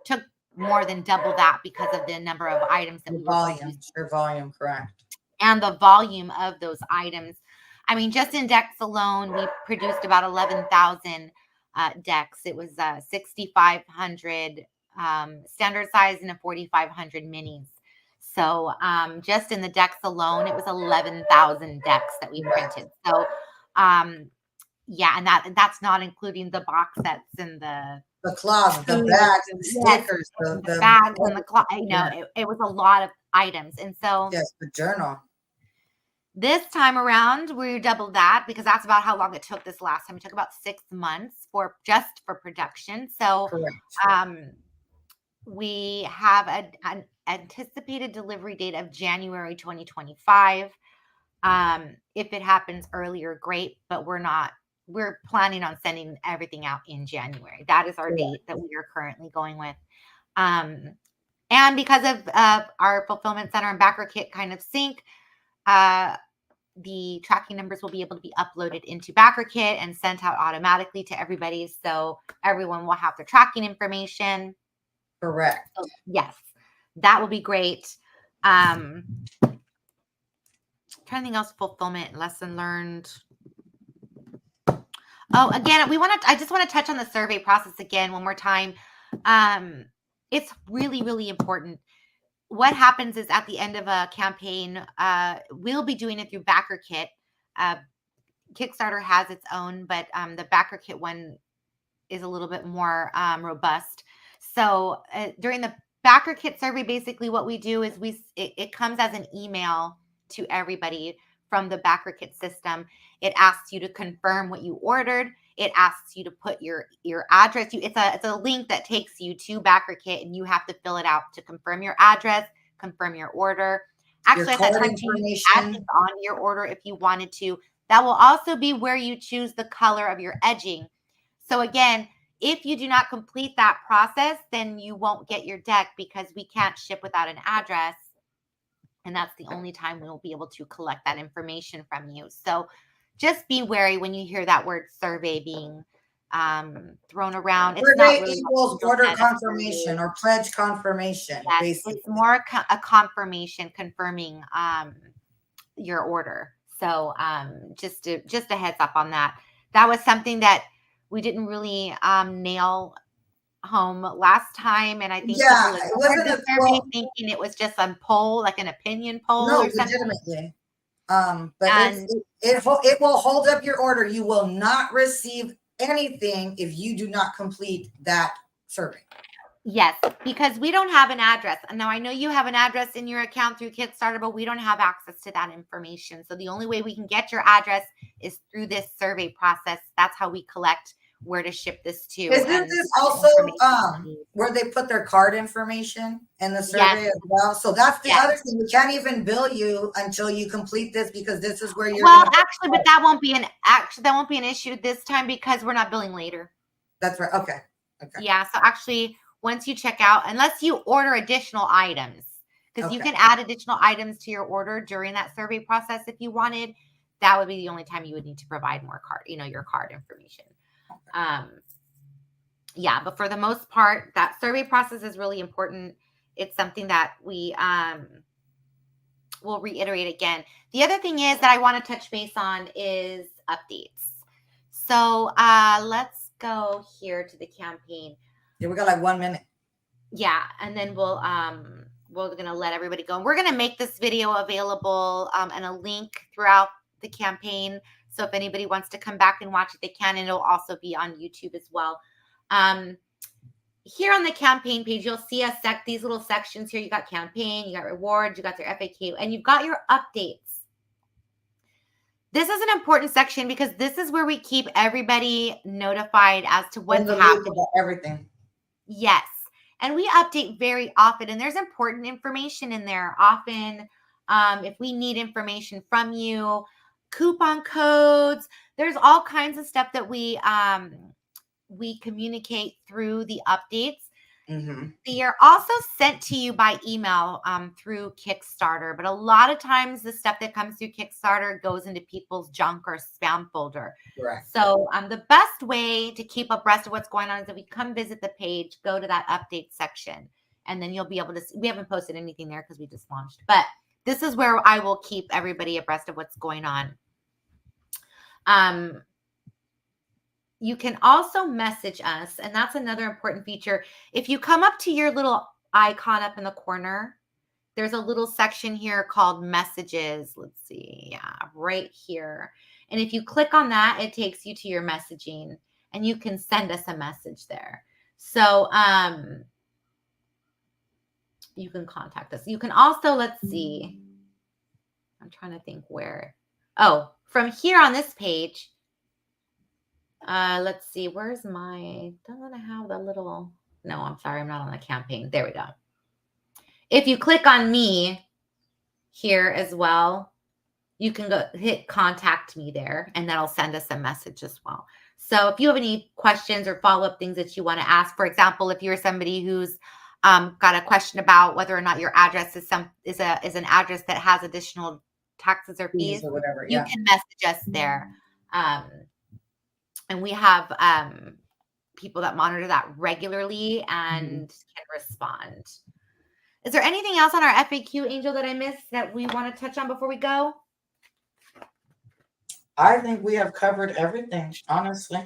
A: took more than double that because of the number of items that we were
B: volume, correct.
A: And the volume of those items. I mean, just in decks alone, we produced about 11,000 decks. It was 6,500 standard size and a 4,500 minis. So just in the decks alone, it was 11,000 decks that we printed. So yeah, and that's not including the box sets and the
B: cloths, the bags, the stickers,
A: the bags and the cloth. It was a lot of items. And so
B: yes, the journal.
A: This time around, we doubled that because that's about how long it took this last time. It took about 6 months for production. So
C: Correct.
A: we have an anticipated delivery date of January 2025. If it happens earlier, great, but we're planning on sending everything out in January. That is our date that we are currently going with. And because of our fulfillment center and backer kit kind of sync, the tracking numbers will be able to be uploaded into BackerKit and sent out automatically to everybody. So everyone will have their tracking information.
C: Correct.
A: So, yes, that will be great. Trying to think else, fulfillment, lesson learned. Oh, again, I just want to touch on the survey process again one more time. It's really, really important. What happens is at the end of a campaign, we'll be doing it through BackerKit. Kickstarter has its own, but the BackerKit one is a little bit more robust. So during the BackerKit survey, basically what we do is it comes as an email to everybody from the BackerKit system. It asks you to confirm what you ordered. It asks you to put your address. It's a link that takes you to BackerKit, and you have to fill it out to confirm your address, confirm your order. Actually, at that time, you add this on your order if you wanted to. That will also be where you choose the color of your edging. So again, if you do not complete that process, then you won't get your deck because we can't ship without an address. And that's the only time we'll be able to collect that information from you. So just be wary when you hear that word survey being thrown around. It's
B: Survey
A: not really
B: equals order confirmation or pledge confirmation.
A: Yes,
B: basically.
A: it's more a confirmation confirming your order. So just a heads up on that. That was something that we didn't really nail home last time, and I think people
B: it wasn't a
A: survey thinking it was just a poll, like an opinion poll or something.
B: Legitimately. But it will hold up your order. You will not receive anything if you do not complete that survey.
A: Yes, because we don't have an address. Now, I know you have an address in your account through Kickstarter, but we don't have access to that information. So the only way we can get your address is through this survey process. That's how we collect where to ship this to.
B: Isn't this also where they put their card information in the survey as well? So that's the other thing. We can't even bill you until you complete this because this is where you're.
A: Well, actually, but that won't be an issue this time because we're not billing later.
B: That's right. Okay.
A: Yeah. So actually, once you check out, unless you order additional items, because you can add additional items to your order during that survey process if you wanted, that would be the only time you would need to provide more your card information. But for the most part, that survey process is really important. It's something that we will reiterate again. The other thing is that I want to touch base on is updates. So let's go here to the campaign.
B: Yeah, we got like 1 minute.
A: Yeah, and then we're gonna let everybody go. We're gonna make this video available and a link throughout the campaign. So if anybody wants to come back and watch it, they can, and it'll also be on YouTube as well. Here on the campaign page, you'll see these little sections here. You got campaign, you got rewards, you got their FAQ, and you've got your updates. This is an important section because this is where we keep everybody notified as to what's happening.
B: About everything.
A: Yes. And we update very often, and there's important information in there often. If we need information from you, coupon codes, there's all kinds of stuff that we communicate through the updates.
B: Mm-hmm.
A: They are also sent to you by email through Kickstarter, but a lot of times the stuff that comes through Kickstarter goes into people's junk or spam folder.
B: Right.
A: So the best way to keep abreast of what's going on is if you come visit the page, go to that update section, and then you'll be able to see. We haven't posted anything there because we just launched, but this is where I will keep everybody abreast of what's going on. You can also message us, and that's another important feature. If you come up to your little icon up in the corner, there's a little section here called messages. Let's see. Yeah, right here. And if you click on that, it takes you to your messaging, and you can send us a message there. So you can contact us. You can also, let's see. I'm trying to think where. Oh, from here on this page. Let's see. Where's my? Doesn't I have the little? No, I'm sorry. I'm not on the campaign. There we go. If you click on me here as well, you can go hit contact me there, and that'll send us a message as well. So if you have any questions or follow-up things that you want to ask, for example, if you're somebody who's got a question about whether or not your address is an address that has additional taxes or fees,
B: or whatever,
A: you can message us there. And we have people that monitor that regularly and can respond. Is there anything else on our FAQ, Angel, that I missed that we want to touch on before we go?
C: I think we have covered everything, honestly.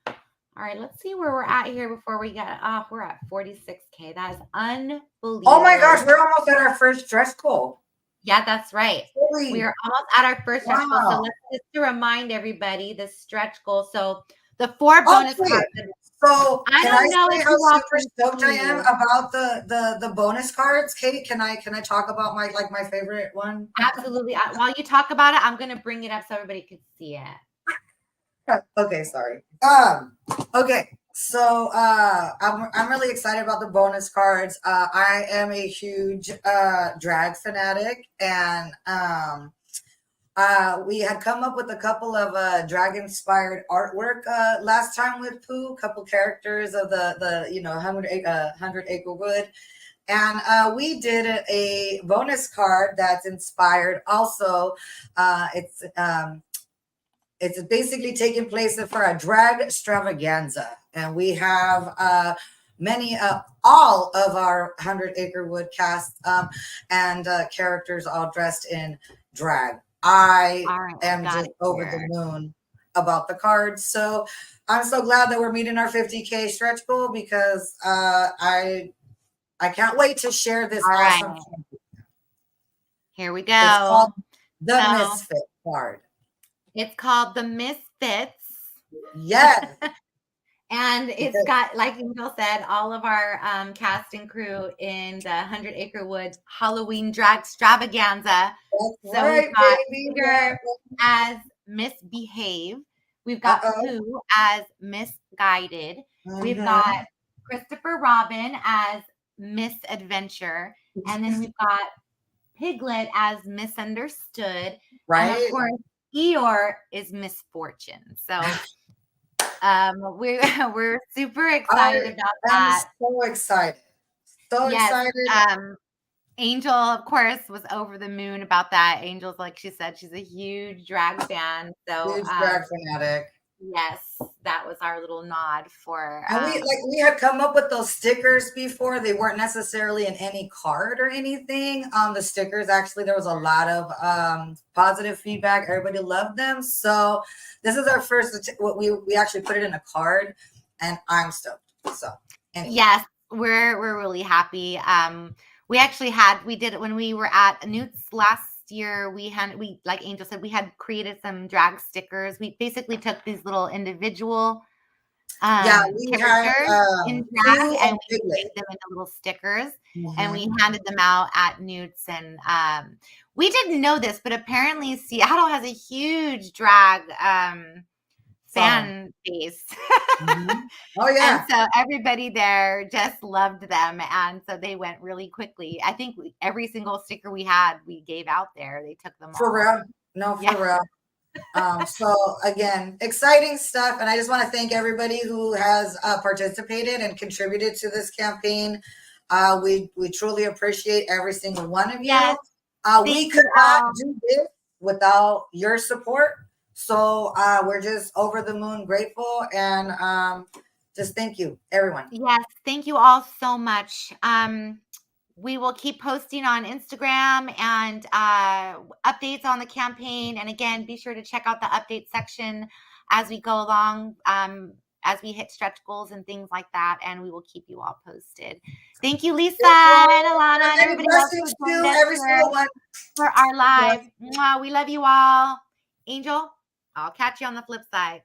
A: All right, let's see where we're at here before we get off. We're at 46K. That is unbelievable.
B: Oh my gosh, we're almost at our first stretch goal.
A: Yeah, that's right.
B: Holy.
A: We are almost at our first stretch goal. So let's just to remind everybody the stretch goal. So the 4 bonus cards.
B: So
A: I don't know if
B: how
A: you all
B: super stoked I am about the bonus cards. Kate, can I talk about my favorite one?
A: Absolutely. While you talk about it, I'm gonna bring it up so everybody can see it.
B: Okay, sorry. Okay. So I'm really excited about the bonus cards. I am a huge drag fanatic, and we had come up with a couple of drag inspired artwork last time with Pooh, a couple characters of the 100 Acre Wood. And we did a bonus card that's inspired also. It's basically taking place for a drag extravaganza. And we have all of our 100 Acre Wood cast and characters all dressed in drag. I am just over the moon about the cards. So I'm so glad that we're meeting our 50K stretch goal, because I can't wait to share this awesome campaign.
A: Here we go.
B: It's called the Misfit card.
A: It's called the Misfits.
B: Yes.
A: And it's got, like Angel said, all of our cast and crew in the 100 Acre Wood Halloween drag extravaganza.
B: That's right,
A: we've got
B: baby.
A: Tigger as Misbehave. We've got Pooh as Misguided. We've got Christopher Robin as Misadventure. And then we've got Piglet as Misunderstood.
B: Right.
A: And of course, Eeyore is Misfortune. So we're super excited about that.
B: I'm so excited. So excited.
A: Angel, of course, was over the moon about that. Angel's, like she said, she's a huge drag fan. So
B: huge drag fanatic.
A: Yes, that was our little nod for.
B: And we had come up with those stickers before. They weren't necessarily in any card or anything. The stickers, actually, there was a lot of positive feedback. Everybody loved them. So this is our first. We actually put it in a card, and I'm stoked. So anyway.
A: Yes, we're really happy. We did it when we were at Newt's last year. We like Angel said, we had created some drag stickers. We basically took these little individual characters in drag, and we made them into little stickers, and we handed them out at Newt's. And we didn't know this, but apparently Seattle has a huge drag fan base.
B: Oh yeah.
A: And so everybody there just loved them, and so they went really quickly. I think every single sticker we had, we gave out there. They took them all.
B: For real? No, for real. So again, exciting stuff, and I just want to thank everybody who has participated and contributed to this campaign. We truly appreciate every single one of you.
A: Yes.
B: We could not do this without your support. So we're just over the moon grateful, and just thank you, everyone.
A: Yes, thank you all so much. We will keep posting on Instagram and updates on the campaign. And again, be sure to check out the update section as we go along, as we hit stretch goals and things like that. And we will keep you all posted. Thank you, Lisa and Alana, and everybody else who joined us for our live. Mwah, we love you all. Angel, I'll catch you on the flip side.